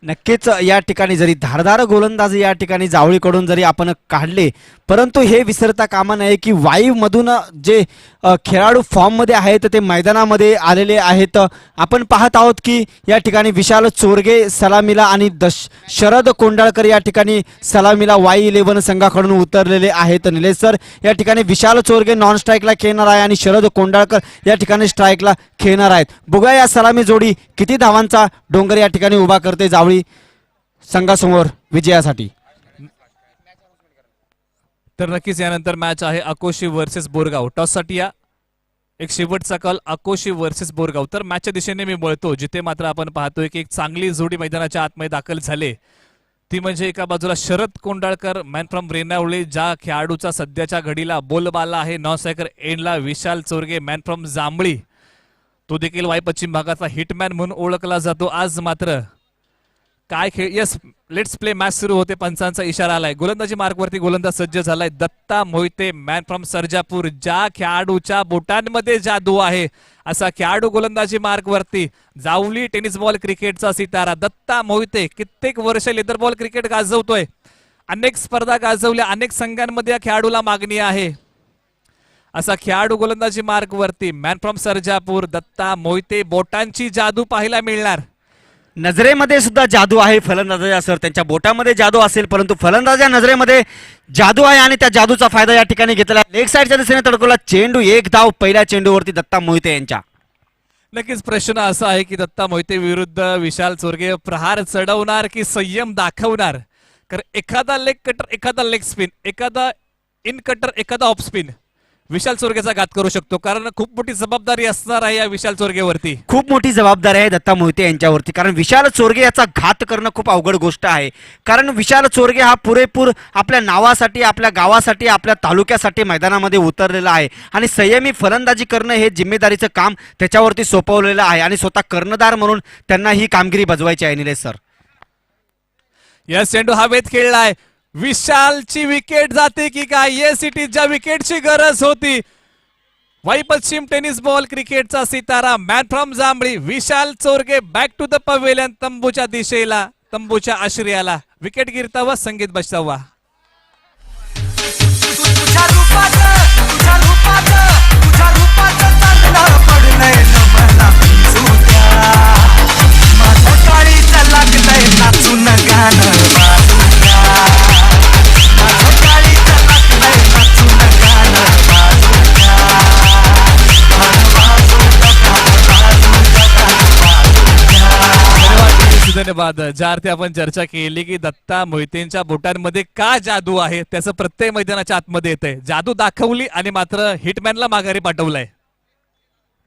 नक्कीच या ठिकाणी जरी धारदार गोलंदाज या ठिकाणी जावळीकडून जरी आपण काढले, परंतु हे विसरता कामा नये की वाईमधून जे खेळाडू फॉर्ममध्ये आहेत ते मैदानामध्ये आलेले आहेत. आपण पाहत आहोत की या ठिकाणी विशाल चोरगे सलामीला आणि शरद कोंडाळकर या ठिकाणी सलामीला वाई 11 संघाकडून उतरलेले आहेत. निलेश सर, या ठिकाणी विशाल चोरगे नॉन स्ट्राईकला खेळणार आहे आणि शरद कोंडाळकर या ठिकाणी स्ट्राईकला खेळणार आहेत. बघूया या सलामी जोडी किती धावांचा डोंगर या ठिकाणी उभा करते जावळी संघासमोर विजयासाठी. तर नक्कीच यानंतर मॅच आहे अकोशी वर्सेस बोरगाव. टॉससाठी या एक शेवटचा कॉल, अकोशी वर्सेस बोरगाव. तर मॅचच्या दिशेने मी वळतो, जिथे मात्र आपण पाहतोय की एक चांगली जोडी मैदानाच्या आतमध्ये दाखल झाले. ती म्हणजे एका बाजूला शरद कोंडाळकर, मॅन फ्रॉम रेणावळे, ज्या खेळाडूचा सध्याच्या घडीला बोलबाला आहे नॉन स्ट्रायकर एंडला. विशाल चोरगे, मॅन फ्रॉम जांभळी, तो देखील वाई पश्चिम भागाचा हिटमॅन म्हणून ओळखला जातो. आज मात्र काय खेळ, यस लेट्स प्ले मॅच सुरू होते. पंचांचा इशारा आलाय. गोलंदाजी मार्कवरती गोलंदाज सज्ज झालाय. दत्ता मोहिते, मॅन फ्रॉम सर्जापूर, ज्या खेळाडूच्या बोटांमध्ये जादू आहे असा खेळाडू गोलंदाजी मार्कवरती. जावली टेनिस बॉल क्रिकेटचा सितारा दत्ता मोहिते कित्येक वर्ष लेदर बॉल क्रिकेट गाजवतोय. अनेक स्पर्धा गाजवल्या, अनेक संघांमध्ये या खेळाडूला मागणी आहे. असा खेळाडू गोलंदाजी मार्कवरती मॅन फ्रॉम सर्जापूर दत्ता मोहिते, बोटांची जादू पाहायला मिळणार. नजरेमध्ये सुद्धा जादू आहे फलंदाजा सर, त्यांच्या बोटामध्ये जादू असेल परंतु फलंदाजा नजरेमध्ये जादू आहे आणि त्या जादूचा फायदा या ठिकाणी घेतला. लेग साईडच्या दिशेने तडकवला चेंडू, 1 धाव पहिल्या चेंडूवरती दत्ता मोहिते यांच्या. नक्कीच प्रश्न असा आहे की दत्ता मोहिते विरुद्ध विशाल चोरगे प्रहार चढवणार की संयम दाखवणार. कारण एखादा लेग कटर, एखादा लेग स्पिन, एखादा इन कटर, एखादा ऑफ स्पिन विशाल चोरगेचा घात करू शकतो. कारण खूप मोठी जबाबदारी असणार आहे या विशाल चोरगेवरती. खूप मोठी जबाबदारी आहे दत्ता मोहिते यांच्यावरती, कारण विशाल चोरगे याचा घात करणं खूप अवघड गोष्ट आहे. कारण विशाल चोरगे हा पुरेपूर आपल्या नावासाठी, आपल्या गावासाठी, आपल्या तालुक्यासाठी मैदानामध्ये उतरलेला आहे आणि संयमी फलंदाजी करणं हे जिम्मेदारीचं काम त्याच्यावरती सोपवलेलं आहे आणि स्वतः कर्णधार म्हणून त्यांना ही कामगिरी बजवायची आहे. निलेश सर, या चेंडू हवेत खेळलाय. विशालची विकेट जाते की काय? येस इट इज, ज्या विकेटची गरज होती. वाई पश्चिम टेनिस बॉल क्रिकेटचा सितारा man from Jambhali Vishal Chorge back to the pavilion, तंबूच्या दिशेला, तंबूच्या आश्रयाला. विकेट गिरतावा, संगीत बसतावा. तुझ्या रूपाचं चांदणं पडलंय न मला धन्यवाद. ज्या अर्थी आपण चर्चा केली की दत्ता मोहितेंच्या बोटांमध्ये का जादू आहे त्याचं प्रत्येक मैदानाच्या आतमध्ये येतंय. जादू दाखवली आणि मात्र हिटमॅनला माघारी पाठवलंय.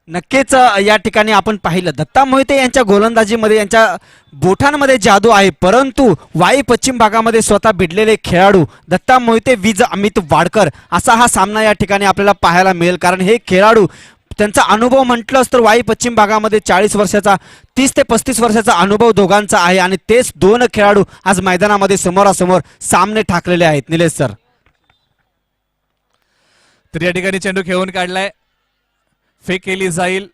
नक्कीच या ठिकाणी आपण पाहिलं दत्ता मोहिते यांच्या गोलंदाजीमध्ये यांच्या बोटांमध्ये जादू आहे, परंतु वाई पश्चिम भागामध्ये स्वतः भिडलेले खेळाडू दत्ता मोहिते विज अमित वाडकर असा हा सामना या ठिकाणी आपल्याला पाहायला मिळेल. कारण हे खेळाडू त्यांचा अनुभव म्हटलंच तर वाई पश्चिम भागामध्ये 40 वर्षाचा 30 ते 35 वर्षाचा अनुभव दोघांचा आहे आणि तेच दोन खेळाडू आज मैदानामध्ये समोरासमोर सामने ठाकलेले आहेत. निलेश सर, तर या ठिकाणी चेंडू खेळून काढलाय, फेक केली जाईल.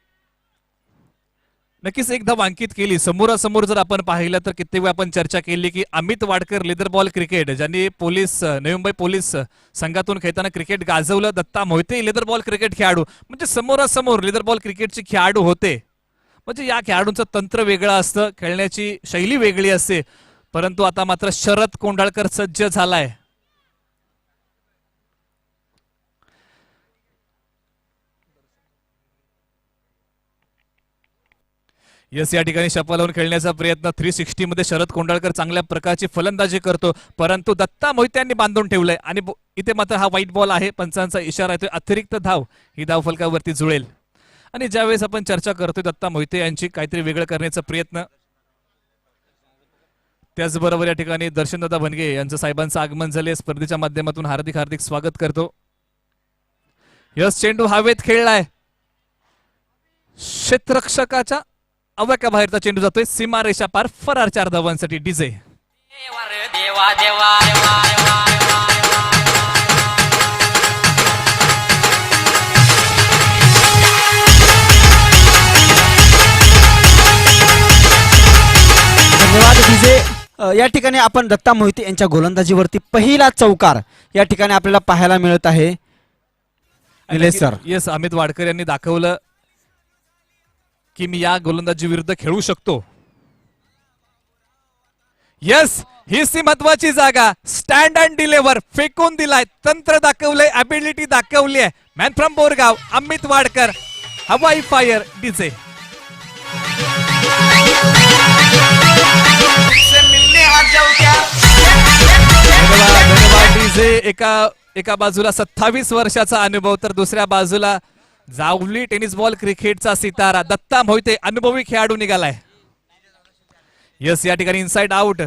नक्कीच एक धाव अंकित केली. समोरासमोर जर आपण पाहिलं तर कित्येक वेळा आपण चर्चा केली की Amit Wadkar leather ball cricket ज्यांनी नवी मुंबई पोलीस संघातून खेळताना क्रिकेट गाजवलं, Datta Mohite leather ball cricket खेळाडू म्हणजे समोरासमोर लेदर बॉल क्रिकेटचे खेळाडू होते. म्हणजे या खेळाडूंचं तंत्र वेगळं असतं, खेळण्याची शैली वेगळी असते. परंतु आता मात्र शरद कोंडाळकर सज्ज झालाय. यस, या ठिकाणी शपल लावून खेळण्याचा प्रयत्न 360 मध्ये शरद कोंडाळकर चांगल्या प्रकारची फलंदाजी करतो, परंतु दत्ता मोहिते यांनी बांधून ठेवलंय आणि इथे मात्र हा व्हाईट बॉल आहे. पंचांचा इशारा येतोय अतिरिक्त धाव ही धाव फलकावरती जुळेल. आणि ज्यावेळेस आपण चर्चा करतोय दत्ता मोहिते यांची काहीतरी वेगळं करण्याचा प्रयत्न, त्याचबरोबर या ठिकाणी दर्शनदादा भनगे यांचं साहेबांचं आगमन झाले. स्पर्धेच्या माध्यमातून हार्दिक हार्दिक स्वागत करतो. यस, चेंडू हवेत खेळलाय, क्षेत्ररक्षकाच्या अवका बाहेरचा चेंडू जातोय सीमारेषा पार. फरार 4 धावांसाठी डीजे. देवा देवा धन्यवाद डीजे. या ठिकाणी आपण दत्ता मोहिते यांच्या गोलंदाजीवरती पहिला चौकार या ठिकाणी आपल्याला पाहायला मिळत आहे. निलेश सर, येस, अमित वाडकर यांनी दाखवलं की मी या गोलंदाजी विरुद्ध खेळू शकतो. यस, हीच ती महत्वाची जागा. स्टँड अँड डिलेव्हर फेकून दिलाय, तंत्र दाखवलंय, अबिलिटी दाखवली आहे. Man from Borgaon Amit Wadkar. हवाई फायर डीजे. धन्यवाद डीजे. एका बाजूला 27 वर्षाचा अनुभव तर दुसऱ्या बाजूला जावली टेनिस बॉल क्रिकेटचा सितारा दत्ता मोहिते, अनुभवी खेळाडू निघालाय. यस, या ठिकाणी इनसाइड आउट.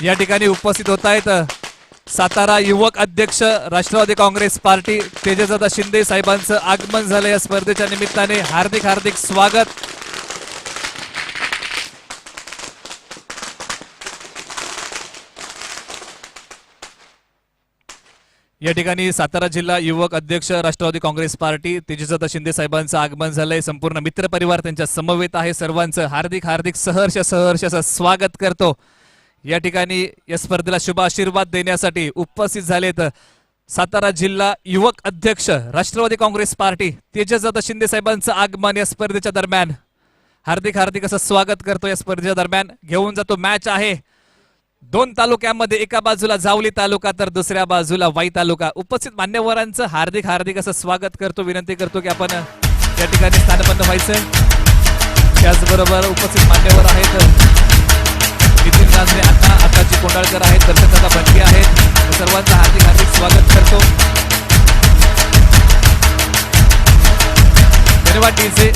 या ठिकाणी उपस्थित होत आहेत सातारा युवक अध्यक्ष राष्ट्रवादी काँग्रेस पार्टी तेजदादा शिंदे साहेबांचं आगमन झालं या स्पर्धेच्या निमित्ताने. हार्दिक हार्दिक स्वागत. या ठिकाणी सातारा जिल्हा युवक अध्यक्ष राष्ट्रवादी काँग्रेस पार्टी तेजदादा शिंदे साहेबांचं आगमन झालंय. संपूर्ण मित्र परिवार त्यांच्या समवेत आहे. सर्वांचं हार्दिक हार्दिक सहर्ष स्वागत करतो. या ठिकाणी या स्पर्धेला शुभ आशीर्वाद देण्यासाठी उपस्थित झालेत सातारा जिल्हा युवक अध्यक्ष राष्ट्रवादी काँग्रेस पार्टी तेजदादा शिंदे साहेबांचं आगमन या स्पर्धेच्या दरम्यान. हार्दिक हार्दिक असं स्वागत करतो. या स्पर्धेच्या दरम्यान घेऊन जातो मॅच आहे 2 तालुक्यामध्ये, एका बाजूला जावली तालुका तर दुसऱ्या बाजूला वाई तालुका. उपस्थित मान्यवरांचं हार्दिक हार्दिक असं स्वागत करतो. विनंती करतो की आपण या ठिकाणी स्थानबद्ध व्हायचं. त्याचबरोबर उपस्थित मान्यवर आहेत नितीन रांजणे, आकाशजी कोंडाळकर आहेत, दर्शनदादा भटके आहेत. सर्वांचं हार्दिक हार्दिक स्वागत करतो. धन्यवाद डीजे.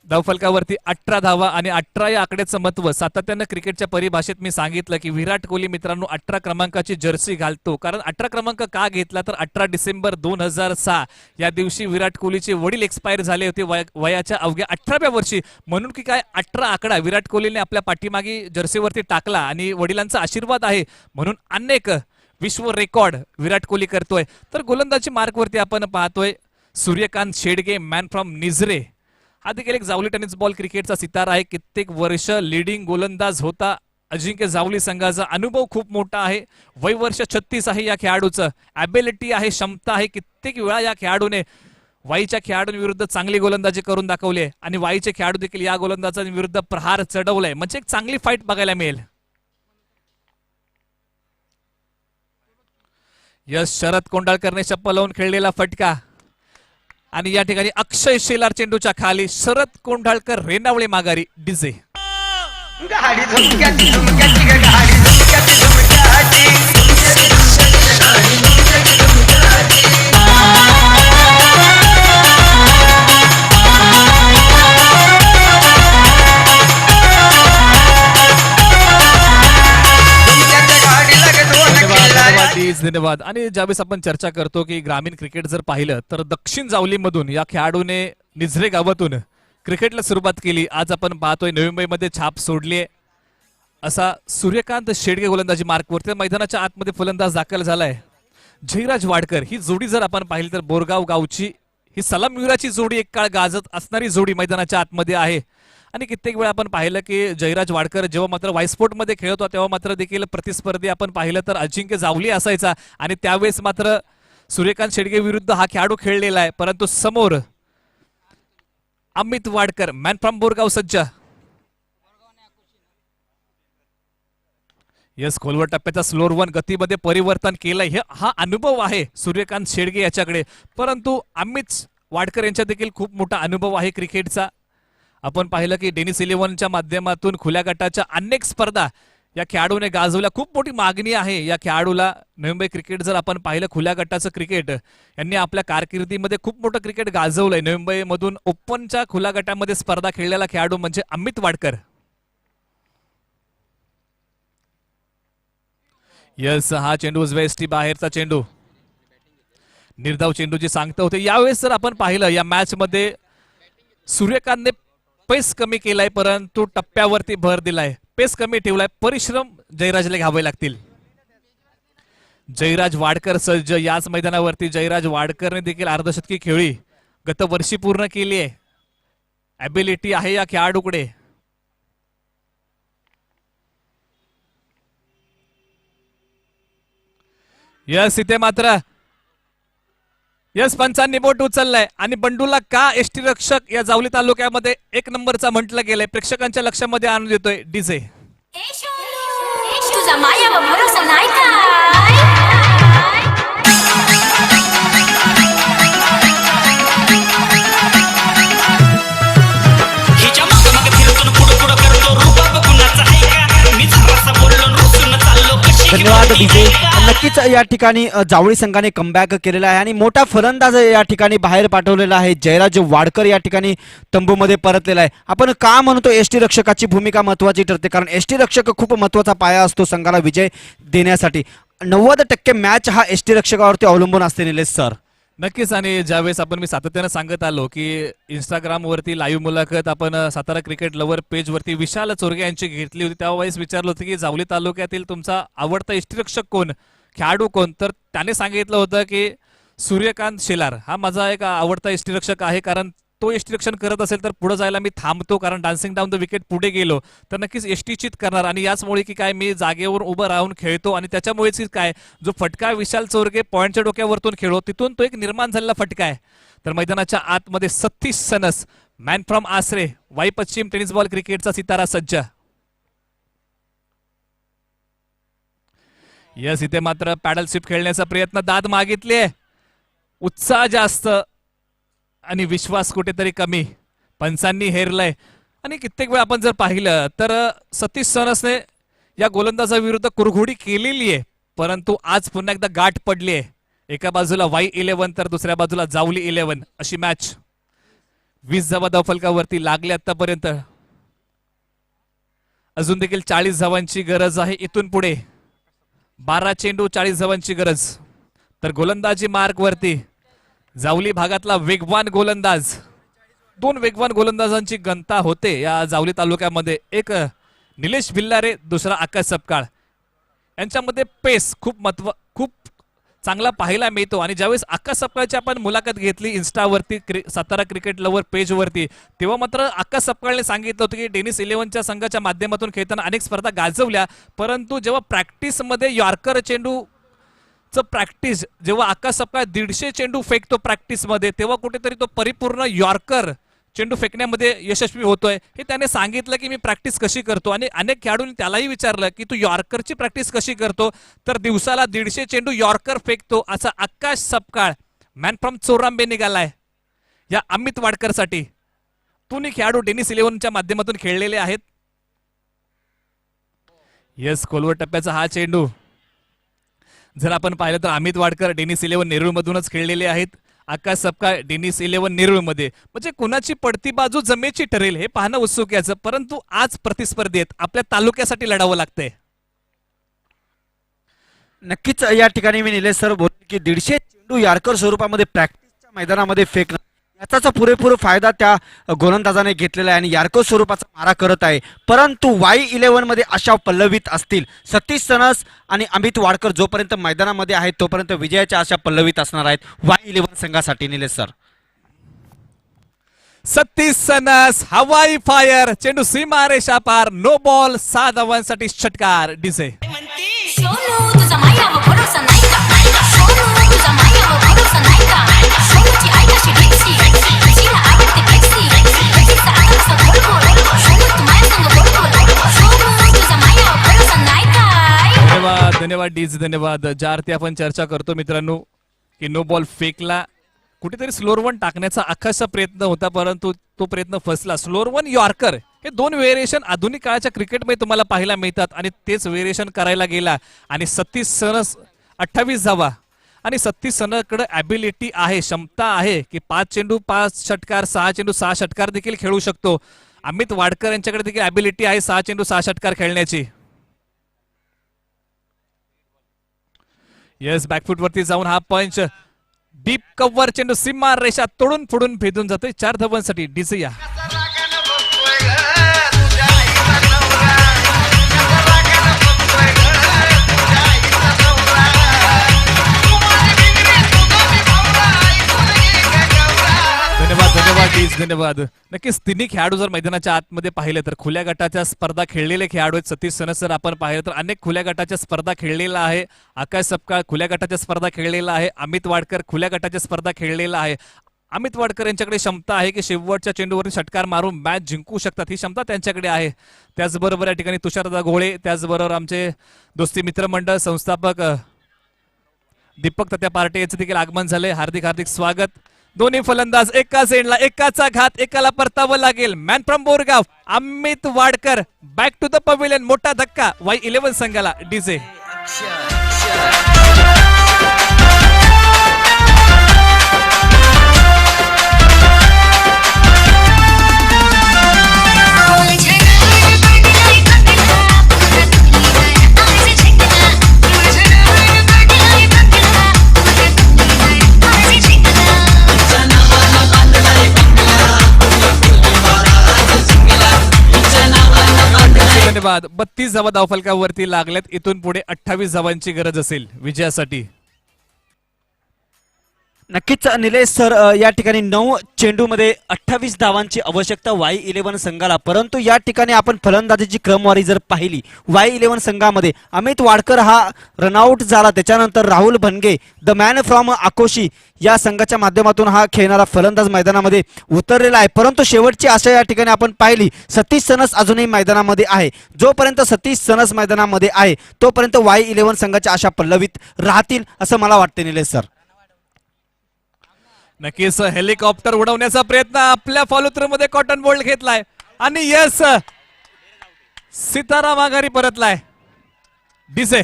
धावफलकावरती 18 धावा आणि 18 या आकड्याचं महत्व. सातत्यानं क्रिकेटच्या परिभाषेत मी सांगितलं की विराट कोहली मित्रांनो 18 क्रमांकाची जर्सी घालतो. कारण 18 क्रमांक का घेतला तर 18 डिसेंबर 2006 या दिवशी विराट कोहलीचे वडील एक्सपायर झाले होते वयाच्या अवघ्या 18व्या वर्षी. म्हणून की काय 18 आकडा विराट कोहलीने आपल्या पाठीमागे जर्सीवरती टाकला आणि वडिलांचा आशीर्वाद आहे म्हणून अनेक विश्व रेकॉर्ड विराट कोहली करतोय. तर गोलंदाजी मार्कवरती आपण पाहतोय सूर्यकांत शेडगे, मॅन फ्रॉम निझरे. हा देखील एक जावली टेनिस बॉल क्रिकेटचा सितारा आहे. कित्येक वर्ष लीडिंग गोलंदाज होता. अजिंक्य जावली संघाचा अनुभव खूप मोठा आहे. वय वर्ष 36 आहे या खेळाडूचं. ॲबिलिटी आहे, क्षमता आहे. कित्येक वेळा या खेळाडूने वाईच्या खेळाडूंविरुद्ध चांगली गोलंदाजी करून दाखवली आहे आणि वाईचे खेळाडू देखील या गोलंदाजांविरुद्ध प्रहार चढवलाय. म्हणजे एक चांगली फाईट बघायला मिळेल. यश, शरद कोंडाळकरने चप्पल लावून खेळलेला फटका आणि या ठिकाणी अक्षय शेलार चेंडूच्या खाली, शरद कोंढाळकर रेणावळे माघारी, डीजे. गाडी झुमक्याची झुमक्याची ग गाडी झुमक्याची झुमक्याची धन्यवाद. आणि ज्यावेळेस आपण चर्चा करतो की ग्रामीण क्रिकेट जर पाहिलं तर दक्षिण जावलीमधून या खेळाडूने निझरे गावातून क्रिकेटला सुरुवात केली. आज आपण पाहतोय नवी मुंबईमध्ये छाप सोडलीये असा सूर्यकांत शेडगे गोलंदाजी मार्कवरती मैदानाच्या आतमध्ये फलंदाज दाखल झालाय. जयराज वाडकर ही जोडी जर आपण पाहिली तर बोरगाव गावची ही सलामवीराची जोडी एक काळ गाजत असणारी जोडी मैदानाच्या आतमध्ये आहे. आणि कित्येक वेळा आपण पाहिलं की जयराज वाडकर जेव्हा मात्र वायस्पोर्ट मध्ये खेळत होता तेव्हा मात्र देखील प्रतिस्पर्धी आपण पाहिलं तर अजिंक्य जावली असायचा. आणि त्यावेळेस मात्र सूर्यकांत शेडगे विरुद्ध हा खेळाडू खेळलेला आहे. परंतु समोर अमित वाडकर मॅन फ्रॉम बोरगाव सज्ज. यस, खोलवर टप्प्याचा स्लोअर वन गतीमध्ये परिवर्तन केलंय. हा अनुभव आहे सूर्यकांत शेडगे याच्याकडे. परंतु अमित वाडकर यांच्या देखील खूप मोठा अनुभव आहे क्रिकेटचा. आपण पाहिलं की डेनिस 11च्या माध्यमातून खुल्या गटाच्या अनेक स्पर्धा या खेळाडूने गाजवल्या. खूप मोठी मागणी आहे या खेळाडूला. नवी मुंबई क्रिकेट जर आपण पाहिलं खुल्या गटाचं क्रिकेट यांनी आपल्या कारकिर्दीमध्ये खूप मोठं क्रिकेट गाजवलंय. नवी मुंबईमधून ओपनच्या खुल्या गटामध्ये स्पर्धा खेळलेला खेळाडू म्हणजे अमित वाडकर. यस, हा चेंडू उजव्या एसटी बाहेरचा चेंडू, निर्धाव चेंडूची सांगता होते. यावेळेस जर आपण पाहिलं या मॅच मध्ये सूर्यकांतने पेस कमी केलाय परंतु टप्प्यावरती भर दिलाय. पेस कमी ठेवलाय, परिश्रम जयराजला घ्यावे लागतील. जयराज वाडकर सज्ज याच मैदानावरती. जयराज वाडकरने देखील अर्धशतकी खेळी गत वर्षी पूर्ण केली आहे. ॲबिलिटी आहे या खेळाडूकडे. यस, इथे मात्र यस पंचांनी बोट उचललाय आणि बंडूला का एसटी रक्षक या जावली तालुक्यामध्ये एक नंबरचा म्हटलं गेलंय प्रेक्षकांच्या लक्षामध्ये आणून देतोय डीजे. तुझा माया व भरोसा नाही काय. हिच्या मागं मागं फिरतो पुढं पुढं करतो रूप कुणाचा आहे का मी जरासा बोललो रुसून चाललो कशी धन्यवाद डीजे. नक्कीच या ठिकाणी जावळी संघाने कमबॅक केलेला आहे आणि मोठा फलंदाज या ठिकाणी बाहेर पाठवलेला आहे. जयराज वाडकर या ठिकाणी तंबूमध्ये परतलेला आहे. आपण का म्हणतो एसटी रक्षकाची भूमिका महत्वाची ठरते, कारण एसटी रक्षक खूप महत्वाचा पाया असतो संघाला विजय देण्यासाठी. 90% मॅच हा एसटी रक्षकावरती अवलंबून असते निलेश सर. नक्कीच. आणि ज्यावेळेस मी सातत्यानं सांगत आलो की इंस्टाग्राम वरती लाईव्ह मुलाखत आपण सातारा क्रिकेट लवर पेज वरती विशाल चोरगे यांची घेतली होती, त्यावेळेस विचारलं होतं की जावली तालुक्यातील तुमचा आवडता यष्टिरक्षक कोण, खेळाडू कोण, तर त्याने सांगितलं होतं की सूर्यकांत शेलार हा माझा एक आवडता यष्टिरक्षक आहे, कारण तो यष्टिरक्षण करत असेल तर पुढे जायला मी थांबतो, कारण डान्सिंग डाऊन द विकेट पुढे गेलो तर नक्कीच यष्टीचित करणार. आणि याचमुळे की काय मी जागेवर उभं राहून खेळतो आणि त्याच्यामुळेच की काय जो फटका विशाल चोरगे पॉइंटच्या डोक्यावरतून खेळो तिथून तो एक निर्माण झालेला फटका आहे. तर मैदानाच्या आतमध्ये 36 सनस मॅन फ्रॉम आसरे वाई पश्चिम टेनिस बॉल क्रिकेटचा सितारा सज्ज. यस, इथे मात्र पॅडल स्वीप खेळण्याचा प्रयत्न, दाद मागितले, उत्साह जास्त आणि विश्वास कुठेतरी कमी, पंचांनी हेरलंय. आणि कित्येक वेळ आपण जर पाहिलं तर सतीश सनसने या गोलंदाजाविरुद्ध कुरघोडी केलेली आहे, परंतु आज पुन्हा एकदा गाठ पडली आहे. एका बाजूला वाई 11 तर दुसऱ्या बाजूला जावली 11 अशी मॅच. 20 धावा धावफलकावरती लागले आतापर्यंत. अजून देखील 40 धावांची गरज आहे इथून पुढे. 12 चेंडू 40 धावांची गरज. तर गोलंदाजी मार्क वरती जावली भागातला वेगवान गोलंदाज, 2 वेगवान गोलंदाजांची गंता होते या जावली तालुक्यामध्ये. एक निलेश भिल्लारे, दुसरा आकाश सपकाळ. यांच्यामध्ये पेस खूप चांगला पाहायला मिळतो. आणि ज्यावेळेस आकाश सपकाळची आपण मुलाखत घेतली इन्स्टावरती सातारा क्रिकेट लवर पेज वरती, तेव्हा मात्र आकाश सपकाळने सांगितलं होतं की डेनिस 11च्या संघाच्या माध्यमातून खेळताना अनेक स्पर्धा गाजवल्या, परंतु जेव्हा प्रॅक्टिसमध्ये यॉर्कर चेंडू प्रॅक्टिस, जेव्हा आकाश सपकाळ 150 चेंडू फेकतो प्रॅक्टिस मध्ये, तेव्हा कुठेतरी तो परिपूर्ण यॉर्कर चेंडू फेकण्यामध्ये यशस्वी होतोय. हे त्याने सांगितलं की मी प्रॅक्टिस कशी करतो. आणि अनेक खेळाडूंनी त्यालाही विचारलं की तू यॉर्करची प्रॅक्टिस कशी करतो, तर दिवसाला 150 चेंडू यॉर्कर फेकतो असा आकाश सपकाळ मॅन फ्रॉम चोरांबे निघालाय. या अमित वाडकरसाठी. दोन्ही खेळाडू टेनिस 11च्या माध्यमातून खेळलेले आहेत. येस, खोलवर टप्प्याचा हा चेंडू. जर आपण पाहिलं तर अमित वाडकर टेनिस 11 नेरूळ मधूनच खेळलेले आहेत. आकाश सपकाळ टेनिस 11 नेरूळ मध्ये. म्हणजे कुणाची पडती बाजू जमेची ठरेल हे पाहणं उत्सुक याचं. परंतु आज प्रतिस्पर्धी आहेत, आपल्या तालुक्यासाठी लढावं लागतंय. नक्कीच या ठिकाणी मी निलेश सर बोलतो की 150 चेंडू यार्कर स्वरूपामध्ये प्रॅक्टिसच्या मैदानामध्ये फेकणं याचा पुरेपूर फायदा त्या गोलंदाजाने घेतलेला आहे आणि यार्कर स्वरूपाचा मारा करत आहे. परंतु Y11 मध्ये अशा पल्लवीत असतील सतीश सनस आणि अमित वाडकर जोपर्यंत मैदानामध्ये आहेत तोपर्यंत विजयाच्या आशा पल्लवीत असणार आहेत Y11 संघासाठी. निलेश सर, सतीश सनस हवाई फायर, चेंडू सीमा रेषा पार, नो बॉल, 6 धावांसाठी षटकार. डीजे सोनू तुझा मायावर भरोसा नाही का? सोनू तुझा मायावर भरोसा नाही का? सोनूची आई कशी ढेकसी, तिला आवडते फ्लेक्सी, फ्लेक्सीचा आता कसा गोलगोल, सोनू तू माझ्यासंग गोलगोल, सोनू तुझा मायावर भरोसा नाही का? धन्यवाद, धन्यवाद डीज, धन्यवाद. ज्या अर्थी आपण चर्चा करतो मित्रांनो की नो बॉल फेकला, कुठेतरी स्लोअर वन टाकण्याचा अखासा प्रयत्न होता परंतु तो प्रयत्न फसला. स्लोअर वन यॉर्कर हे 2 व्हेरिएशन आधुनिक काळाच्या क्रिकेटमध्ये तुम्हाला पाहायला मिळतात आणि तेच व्हेरिएशन करायला गेला आणि सतीश सनस 28 धावा. आणि सतीश सनसकडे ॲबिलिटी आहे, क्षमता आहे की 5 चेंडू 5 षटकार, 6 चेंडू 6 षटकार देखील खेळू शकतो. अमित वाडकर यांच्याकडे देखील ॲबिलिटी आहे 6 चेंडू 6 षटकार खेळण्याची. येस, बॅकफूट वरती जाऊन हा पंच, डीप कव्हर चेंडू सीमा रेषा तोडून फोडून भेदून जातोय. 4 धावांसाठी डीजे. या धन्यवाद, धन्यवाद डीज, धन्यवाद. नक्कीच तिन्ही खेळाडू जर मैदानाच्या आतमध्ये पाहिले तर खुल्या गटाच्या स्पर्धा खेळलेले खेळाडू आहेत. सतीश सनस जर आपण पाहिलं तर अनेक खुल्या गटाच्या स्पर्धा खेळलेला आहे. आकाश सपकाळ खुल्या गटाच्या स्पर्धा खेळलेला आहे. अमित वाडकर खुल्या गटाच्या स्पर्धा खेळलेला आहे. अमित वाडकर यांच्याकडे क्षमता आहे की शेवटच्या चेंडूवरून षटकार मारून मॅच जिंकू शकतात, ही क्षमता त्यांच्याकडे आहे. त्याचबरोबर या ठिकाणी तुषारदा घोळे, त्याचबरोबर आमचे दोस्ती मित्रमंडळ संस्थापक दीपक तत्या पार्टे यांचं देखील आगमन झालंय. हार्दिक हार्दिक स्वागत. दोन्ही फलंदाज एकाच एंडला, एकाचा घात एकाला परतावं लागेल. Man from Borgaon Amit Wadkar back to the pavilion. मोठा धक्का Y11 संघाला. डीजे धन्यवाद. 32 धावा धावफलकावरती लागल्यात. इथून पुढे 28 धावांची गरज असेल विजयासाठी. नक्कीच निलेश सर, या ठिकाणी 9 चेंडूमध्ये 28 धावांची आवश्यकता Y11 संघाला. परंतु या ठिकाणी आपण फलंदाजीची क्रमवारी जर पाहिली Y11 संघामध्ये अमित वाडकर हा रनआउट झाला, त्याच्यानंतर राहुल भनगे द मॅन फ्रॉम आकोशी या संघाच्या माध्यमातून हा खेळणारा फलंदाज मैदानामध्ये उतरलेला आहे. परंतु शेवटची आशा या ठिकाणी आपण पाहिली सतीश सनस अजूनही मैदानामध्ये आहे. जोपर्यंत सतीश सनस मैदानामध्ये आहे तोपर्यंत Y11 संघाच्या आशा पल्लवीत राहतील असं मला वाटते. निलेश सर, नक्कीच हेलिकॉप्टर उडवण्याचा प्रयत्न आपल्या फॉलोथ्रू मध्ये कॉटन बोल्ट घेतलाय आणि यस, सितारा माघारी परतलाय. डीजे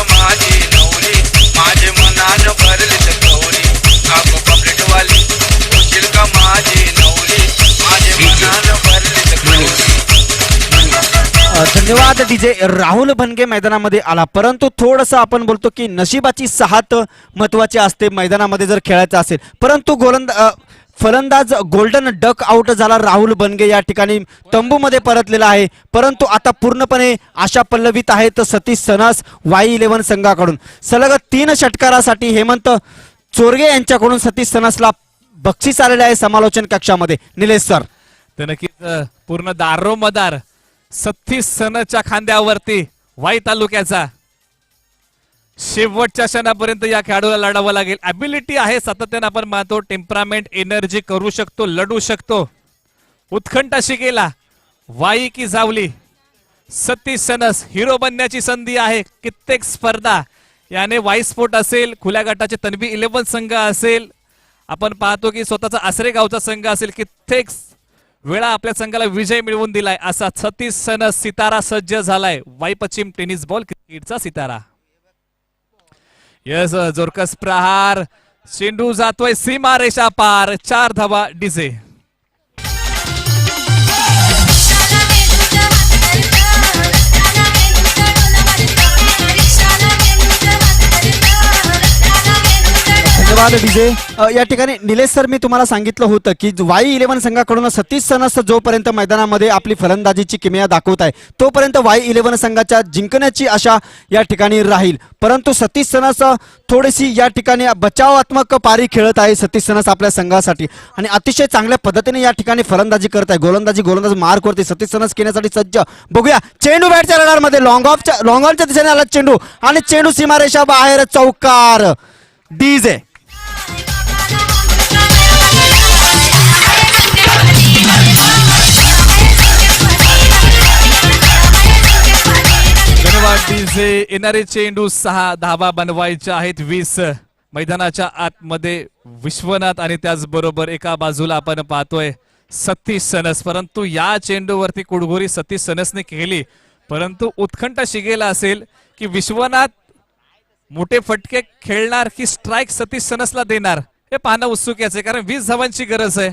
माझी नवरी माझे मनान भरले गौरी. काको पापलेट वाली का माझी नवरी माझे मनान भरले गौरी. धन्यवाद डीजे. राहुल भनगे मैदानामध्ये आला, परंतु थोडंसं आपण बोलतो की नशिबाची साथ महत्वाची असते मैदानामध्ये जर खेळायचं असेल. परंतु फलंदाज गोल्डन डक आउट झाला. राहुल भनगे या ठिकाणी तंबूमध्ये परतलेला आहे. परंतु आता पूर्णपणे आशा पल्लवीत आहेत सतीश सनस Y11 संघाकडून. सलग 3 षटकारासाठी हेमंत चोरगे यांच्याकडून सतीश सनसला बक्षीस आलेले आहे समालोचन कक्षामध्ये. निलेश सर, तर नक्कीच पूर्ण दारोमदार सतीश सनसच्या खांद्यावरती वाई तालुक्याचा शेवटच्या क्षणापर्यंत या खेळाडूला लढावं लागेल. ॲबिलिटी आहे, सातत्याने आपण मानतो, टेम्परामेंट, एनर्जी, करू शकतो, लढू शकतो. उत्कंठा शिकेला वाई की जावली. सतीश सनस हिरो बनण्याची संधी आहे. कित्येक स्पर्धा याने वाईस्फोट असेल, खुल्या गटाचे तन्वी 11 संघ असेल, आपण पाहतो की स्वतःचा आसरे गावचा संघ असेल, कित्येक वेळा आपल्या संघाला विजय मिळवून दिलाय असा 36 सनस सितारा सज्ज झालाय वाई पश्चिम टेनिस बॉल क्रिकेटचा सितारा. यस, जोरकस प्रहार, चेंडू जातोय सीमा रेषा पार, 4 धावा डीजे. धन्यवाद डीजे. या ठिकाणी निलेश सर, मी तुम्हाला सांगितलं होतं की वाई 11 संघाकडून सतीश सनस जोपर्यंत मैदानामध्ये आपली फलंदाजीची किमया दाखवत आहे तोपर्यंत वाई 11 संघाच्या जिंकण्याची आशा या ठिकाणी राहील. परंतु सतीश सनस थोडीशी या ठिकाणी बचावात्मक पारी खेळत आहे सतीश सनस आपल्या संघासाठी आणि अतिशय चांगल्या पद्धतीने या ठिकाणी फलंदाजी करत आहे. गोलंदाज मार्कवरती सतीश सनस केण्यासाठी सज्ज. बघूया चेंडू बॅटच्या रडारमध्ये लॉंग ऑनच्या दिशेने आला चेंडू आणि चेंडू सीमारेषा बाहेर, चौकार डीजे. धन्यवाद डीजे. येणारे चेंडू 6 धावा बनवायच्या आहेत 20 मैदानाच्या आतमध्ये विश्वनाथ आणि त्याचबरोबर एका बाजूला आपण पाहतोय सतीश सनस. परंतु या चेंडूवरती कुडघोरी सतीश सनसने केली, परंतु उत्कंठ शिगेला असेल की विश्वनाथ मोठे फटके खेळणार की स्ट्राईक सतीश सनसला देणार हे पाहणं उत्सुक आहे, कारण 20 धावांची गरज आहे.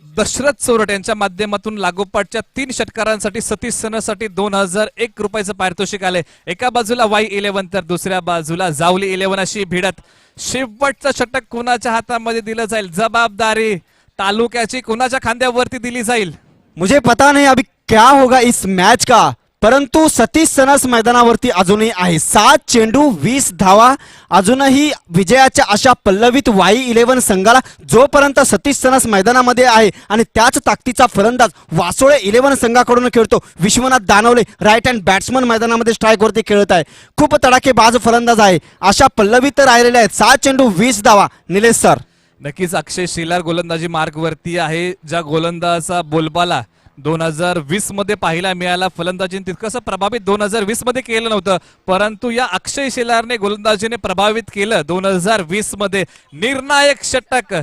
दशरथ चोरट यांच्या माध्यमातून लागोपाठच्या 3 षटकारांसाठी सतीश सनससाठी 2001 रुपयाचं पारितोषिक आले. एका बाजूला वाई 11 तर दुसऱ्या बाजूला जावली 11 अशी भिडत. शेवटचं षटक कुणाच्या हातामध्ये दिलं जाईल, जबाबदारी तालुक्याची कुणाच्या खांद्यावरती दिली जाईल. मुझे पता नहीं अभी क्या होगा इस मैच का, परंतु सतीश सनस मैदानावरती अजूनही आहे. 7 चेंडू 20 धावा अजूनही विजयाच्या आशा पल्लवित वाई 11 संघाला. जोपर्यंत सतीश सनस मैदानामध्ये आहे आणि त्याच ताकदीचा फलंदाज वासोळे 11 संघाकडून खेळतो Vishwanath Danwale, right hand batsman मैदानामध्ये स्ट्राईकवरती खेळत आहे. खूप तडाखेबाज फलंदाज आहे. आशा पल्लवित राहिलेले आहेत. 7 चेंडू 20 धावा. निलेश सर, नक्कीच अक्षय शिलार गोलंदाजी मार्गवरती आहे. ज्या गोलंदाजा बोलबाला 2020 मध्ये पाहायला मिळाला, फलंदाजीने तितकंसं प्रभावित 2020 मध्ये केलं नव्हतं, परंतु या अक्षय शिलारने गोलंदाजीने प्रभावित केलं 2020 मध्ये. निर्णायक षटक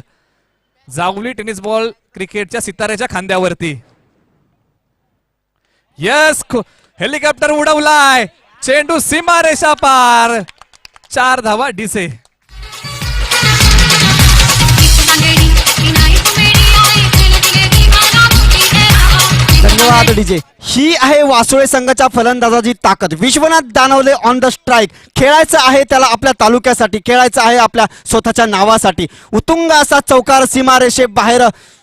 जावली टेनिस बॉल क्रिकेटच्या सिताऱ्याच्या खांद्यावरती. यस, हेलिकॉप्टर उडवलाय, चेंडू सीमारेषा पार, 4 धावा डीसे. धन्यवाद डीजे. ही आहे वासोळे संघाच्या फलंदाजाची ताकद. Vishwanath Danawale on the strike. खेळायचं आहे त्याला आपल्या तालुक्यासाठी, खेळायचं आहे आपल्या स्वतःच्या नावासाठी. उत्तुंग असा चौकार सीमारेषे बाहेर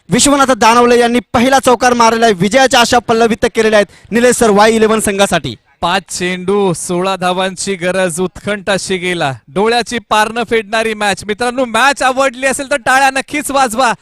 विश्वनाथ दानवले यांनी पहिला चौकार मारलेला आहे. विजयाच्या आशा पल्लवित केलेल्या आहेत निलेश सर वाई 11 संघासाठी. 5 चेंडू 16 धावांची गरज, उत्कंठ शिगेला, डोळ्याची पारणं फेडणारी मॅच. मित्रांनो, मॅच आवडली असेल तर टाळ्या नक्कीच वाजवा.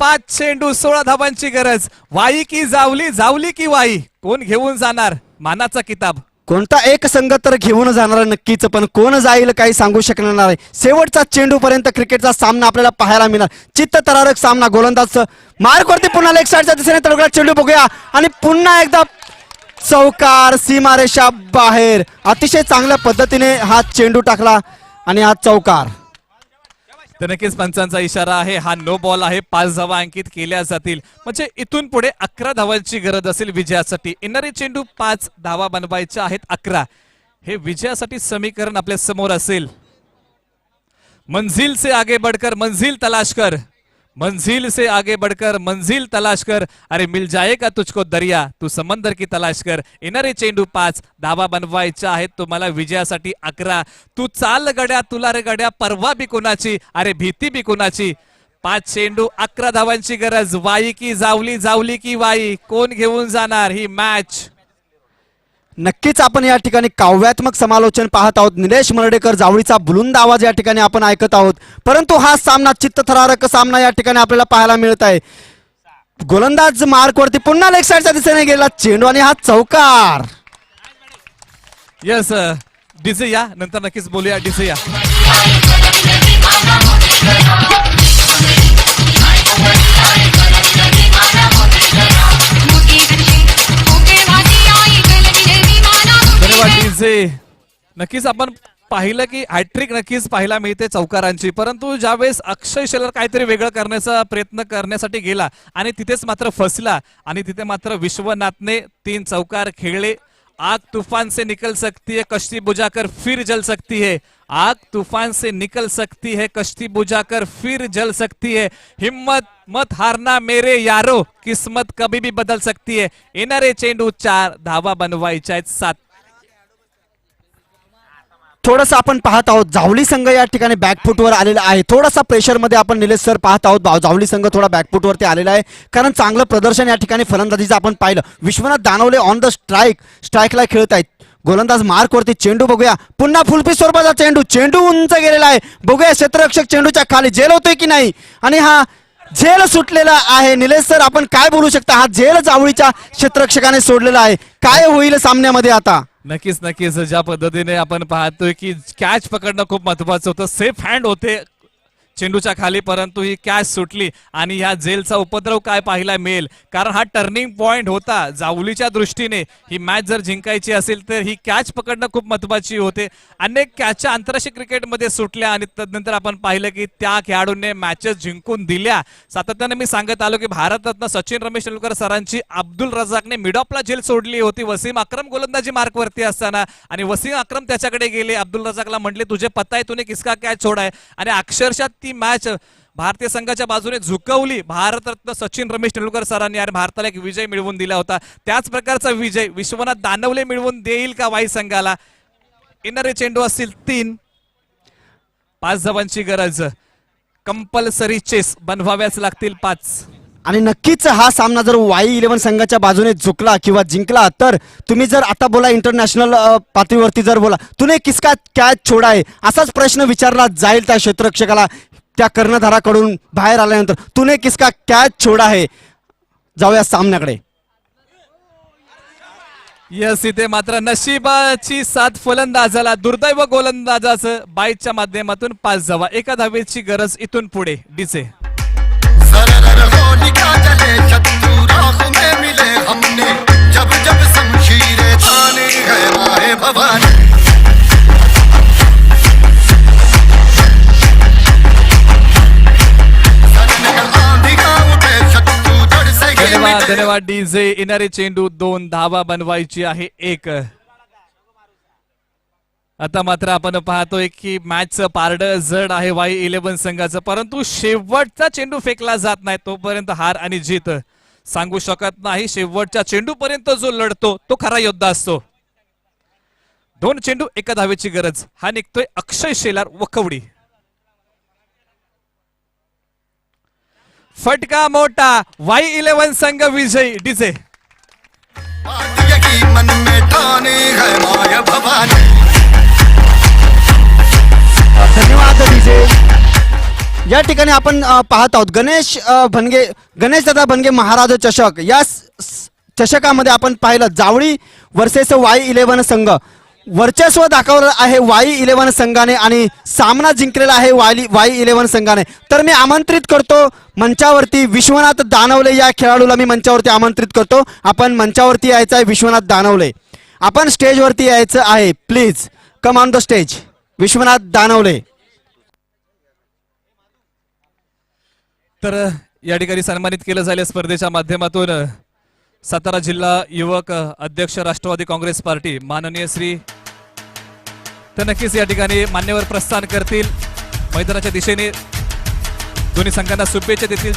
5 चेंडू 16 धावांची गरज. वाई की जावली, जावली की वाई, कोण घेऊन जाणार मानाचा किताब? कोणता एक संघ तर घेऊन जाणार नक्कीच, पण कोण जाईल काही सांगू शकणार नाही. शेवटचा चेंडू पर्यंत क्रिकेटचा सामना आपल्याला पाहायला मिळणार. चित्तथरारक सामना. गोलंदाज मार्कवरती पुन्हा लेग साईडच्या दिशेने तडकला चेंडू. बघूया आणि पुन्हा एकदा चौकार सीमारेषा बाहेर. अतिशय चांगल्या पद्धतीने हा चेंडू टाकला आणि हा चौकार. तर नक्कीच पंचांचा इशारा आहे, हा नो बॉल आहे. 5 धावा अंकित केल्या जातील, म्हणजे इथून पुढे 11 धावांची गरज असेल विजयासाठी. येणारे चेंडू 5 धावा बनवायच्या आहेत 11. हे विजयासाठी समीकरण आपल्या समोर असेल. मंजिल से आगे बढ़कर मंजिल तलाश कर, मंजिल से आगे बढ़कर मंजिल तलाश कर, अरे मिल जाएगा तुझको दरिया, तू समंदर की तलाश कर. येणारे चेंडू 5 धावा बनवायच्या आहेत तुम्हाला विजयासाठी 11. तू चाल गड्या, तुला रे गड्या परवा बी कोणाची, अरे भीती बी कोणाची. 5 चेंडू 11 धावांची गरज. वाई की जावली, जावली की वाई, कोण घेऊन जाणार ही मॅच? नक्कीच आपण या ठिकाणी काव्यात्मक समालोचन पाहत आहोत. निलेश मर्डेकर जावळीचा बुलंद आवाज या ठिकाणी आपण ऐकत आहोत. परंतु हा सामना चित्तथरारक सामना या ठिकाणी आपल्याला पाहायला मिळत आहे. गोलंदाज मार्कवरती पुन्हा लेग साईडच्या दिशेने गेला चेंडू आणि हा चौकार. यस डीजे या, नंतर नक्कीच बोलूया. डीजे या. मोठी घरची ओके भाजी आई गलबी देवी डीजे. नक्कीच आपण पाहिलं की हॅट्रिक नक्कीच पाहायला मिळते चौकारांची, परंतु ज्यावेळेस अक्षय शेलार काहीतरी वेगळं करण्याचा प्रयत्न करण्यासाठी गेला आणि तिथेच मात्र फसला आणि तिथे मात्र विश्वनाथने 3 चौकार खेळले. आग तूफान से निकल सकती है कश्ती बुझाकर फिर जल सकती है. आग तूफान से निकल सकती है कश्ती बुझाकर फिर जल सकती है. हिम्मत मत हारना मेरे यारो, किस्मत कभी भी बदल सकती है. येणारे चेंडू 4, धावा बनवायच्या आहेत 7. थोडंसं आपण पाहत आहोत जावली संघ या ठिकाणी बॅकफुटवर आलेला आहे. थोडासा प्रेशरमध्ये आपण निलेश सर पाहत आहोत. जावली संघ थोडा बॅकफुटवरती आलेला आहे कारण चांगलं प्रदर्शन या ठिकाणी फलंदाजीचं आपण पाहिलं. विश्वनाथ दानवले ऑन द स्ट्राईकला खेळत आहेत. गोलंदाज मार्कवरती चेंडू बघूया. पुन्हा फुलपी स्वरूपाचा चेंडू उंच गेलेला आहे. बघूया क्षेत्ररक्षक चेंडूच्या खाली झेल होतोय की नाही आणि हा झेल सुटलेला आहे. निलेश सर आपण काय बोलू शकता? हा झेल जावळीच्या क्षेत्ररक्षकाने सोडलेला आहे. काय होईल सामन्यामध्ये आता? नक्कीच ज्या पद्धतीने आपण पाहतोय की कॅच पकडणं खूप महत्वाचं होतं. सेफ हँड होते चेंडूच्या खाली, परंतु ही कॅच सुटली आणि ह्या जेलचा उपद्रव काय पाहायला मिळेल, कारण हा टर्निंग पॉइंट होता जावलीच्या दृष्टीने. ही मॅच जर जिंकायची असेल तर ही कॅच पकडणं खूप महत्वाची होते. अनेक कॅच आंतरराष्ट्रीय क्रिकेटमध्ये सुटल्या आणि तदनंतर आपण पाहिलं की त्या खेळाडूंनी मॅचेस जिंकून दिल्या. सातत्याने मी सांगत आलो की भारतरत्न सचिन रमेश तेंडुलकर सरांची अब्दुल रजाकने मिड ऑफला झेल सोडली होती वसीम अक्रम गोलंदाजी मार्कवरती असताना, आणि वसीम अक्रम त्याच्याकडे गेले. अब्दुल रजाकला म्हटले तुझे पता है तूने किसका कॅच छोड़ा है, आणि अक्षरशः ती मॅच भारतीय संघाच्या बाजूने झुकवली भारतरत्न सचिन रमेश तेंडुलकर सरांनी आणि भारताला एक विजय मिळवून दिला होता. त्याच प्रकारचा विजय विश्वनाथ दानवले मिळवून देईल का वाई संघाला? येणारे चेंडू असतील 3, 5 धावांची गरज. कंपल्सरी चेस बनवाव्याच लागतील 5. आणि नक्कीच हा सामना जर वाई 11 संघाच्या बाजूने झुकला किंवा जिंकला तर तुम्ही जर आता बोला इंटरनॅशनल पातळीवरती जर बोला तूने किसका कॅच छोडा आहे असाच प्रश्न विचारला जाईल त्या क्षेत्ररक्षकाला त्या कर्णधाराकडून बाहेर आल्यानंतर. तूने किसका कॅच छोडा आहे. जाऊया सामन्याकडे. यस, इथे मात्र नशिबाची साथ फलंदाजाला, दुर्दैव गोलंदाजाचं बाईच्या माध्यमातून 5 धावा. 1 धावेची गरज इथून पुढे. डीजे सरर होलिका जले शत्रु राह में मिले हमने जब जब शमशीरें ताने है माए भवानी. धन्यवाद डीजे. येणारे चेंडू 2, धावा बनवायची आहे 1. आता मात्र आपण पाहतोय की मॅचचं पारड जड आहे वाई 11 संघाचं, परंतु शेवटचा चेंडू फेकला जात नाही तोपर्यंत हार आणि जीत सांगू शकत नाही. शेवटच्या चेंडूपर्यंत जो लढतो तो खरा योद्धा असतो. 2 चेंडू 1 धावेची गरज. हा निघतोय अक्षय शेलार वखवडी. फटका मोठा, वाई 11 संघ विजयी. डीजे मन में ठाने है माया भवानी. धन्यवाद डीजे. या ठिकाणी आपण पाहत आहोत गणेश दादा भनगे महाराज चषक. या चषकामध्ये आपण पाहिलं जावळी वर्सेस वाई 11 संघ. वर्चस्व दाखवलं आहे वाई 11 संघाने आणि सामना जिंकलेला आहे वाई 11 संघाने. तर मी आमंत्रित करतो मंचावरती विश्वनाथ दानवले या खेळाडूला मी मंचावरती आमंत्रित करतो. आपण मंचावरती यायचं आहे विश्वनाथ दानवले. आपण स्टेजवरती यायचं आहे. Please come on the stage Vishwanath Danawale. तर या ठिकाणी सन्मानित केलं जाईल स्पर्धेच्या माध्यमातून सातारा जिल्हा युवक अध्यक्ष राष्ट्रवादी काँग्रेस पार्टी माननीय श्री. तर नक्कीच या ठिकाणी मान्यवर प्रस्थान करतील मैदानाच्या दिशेने. दोन्ही संघांना शुभेच्छा देतील.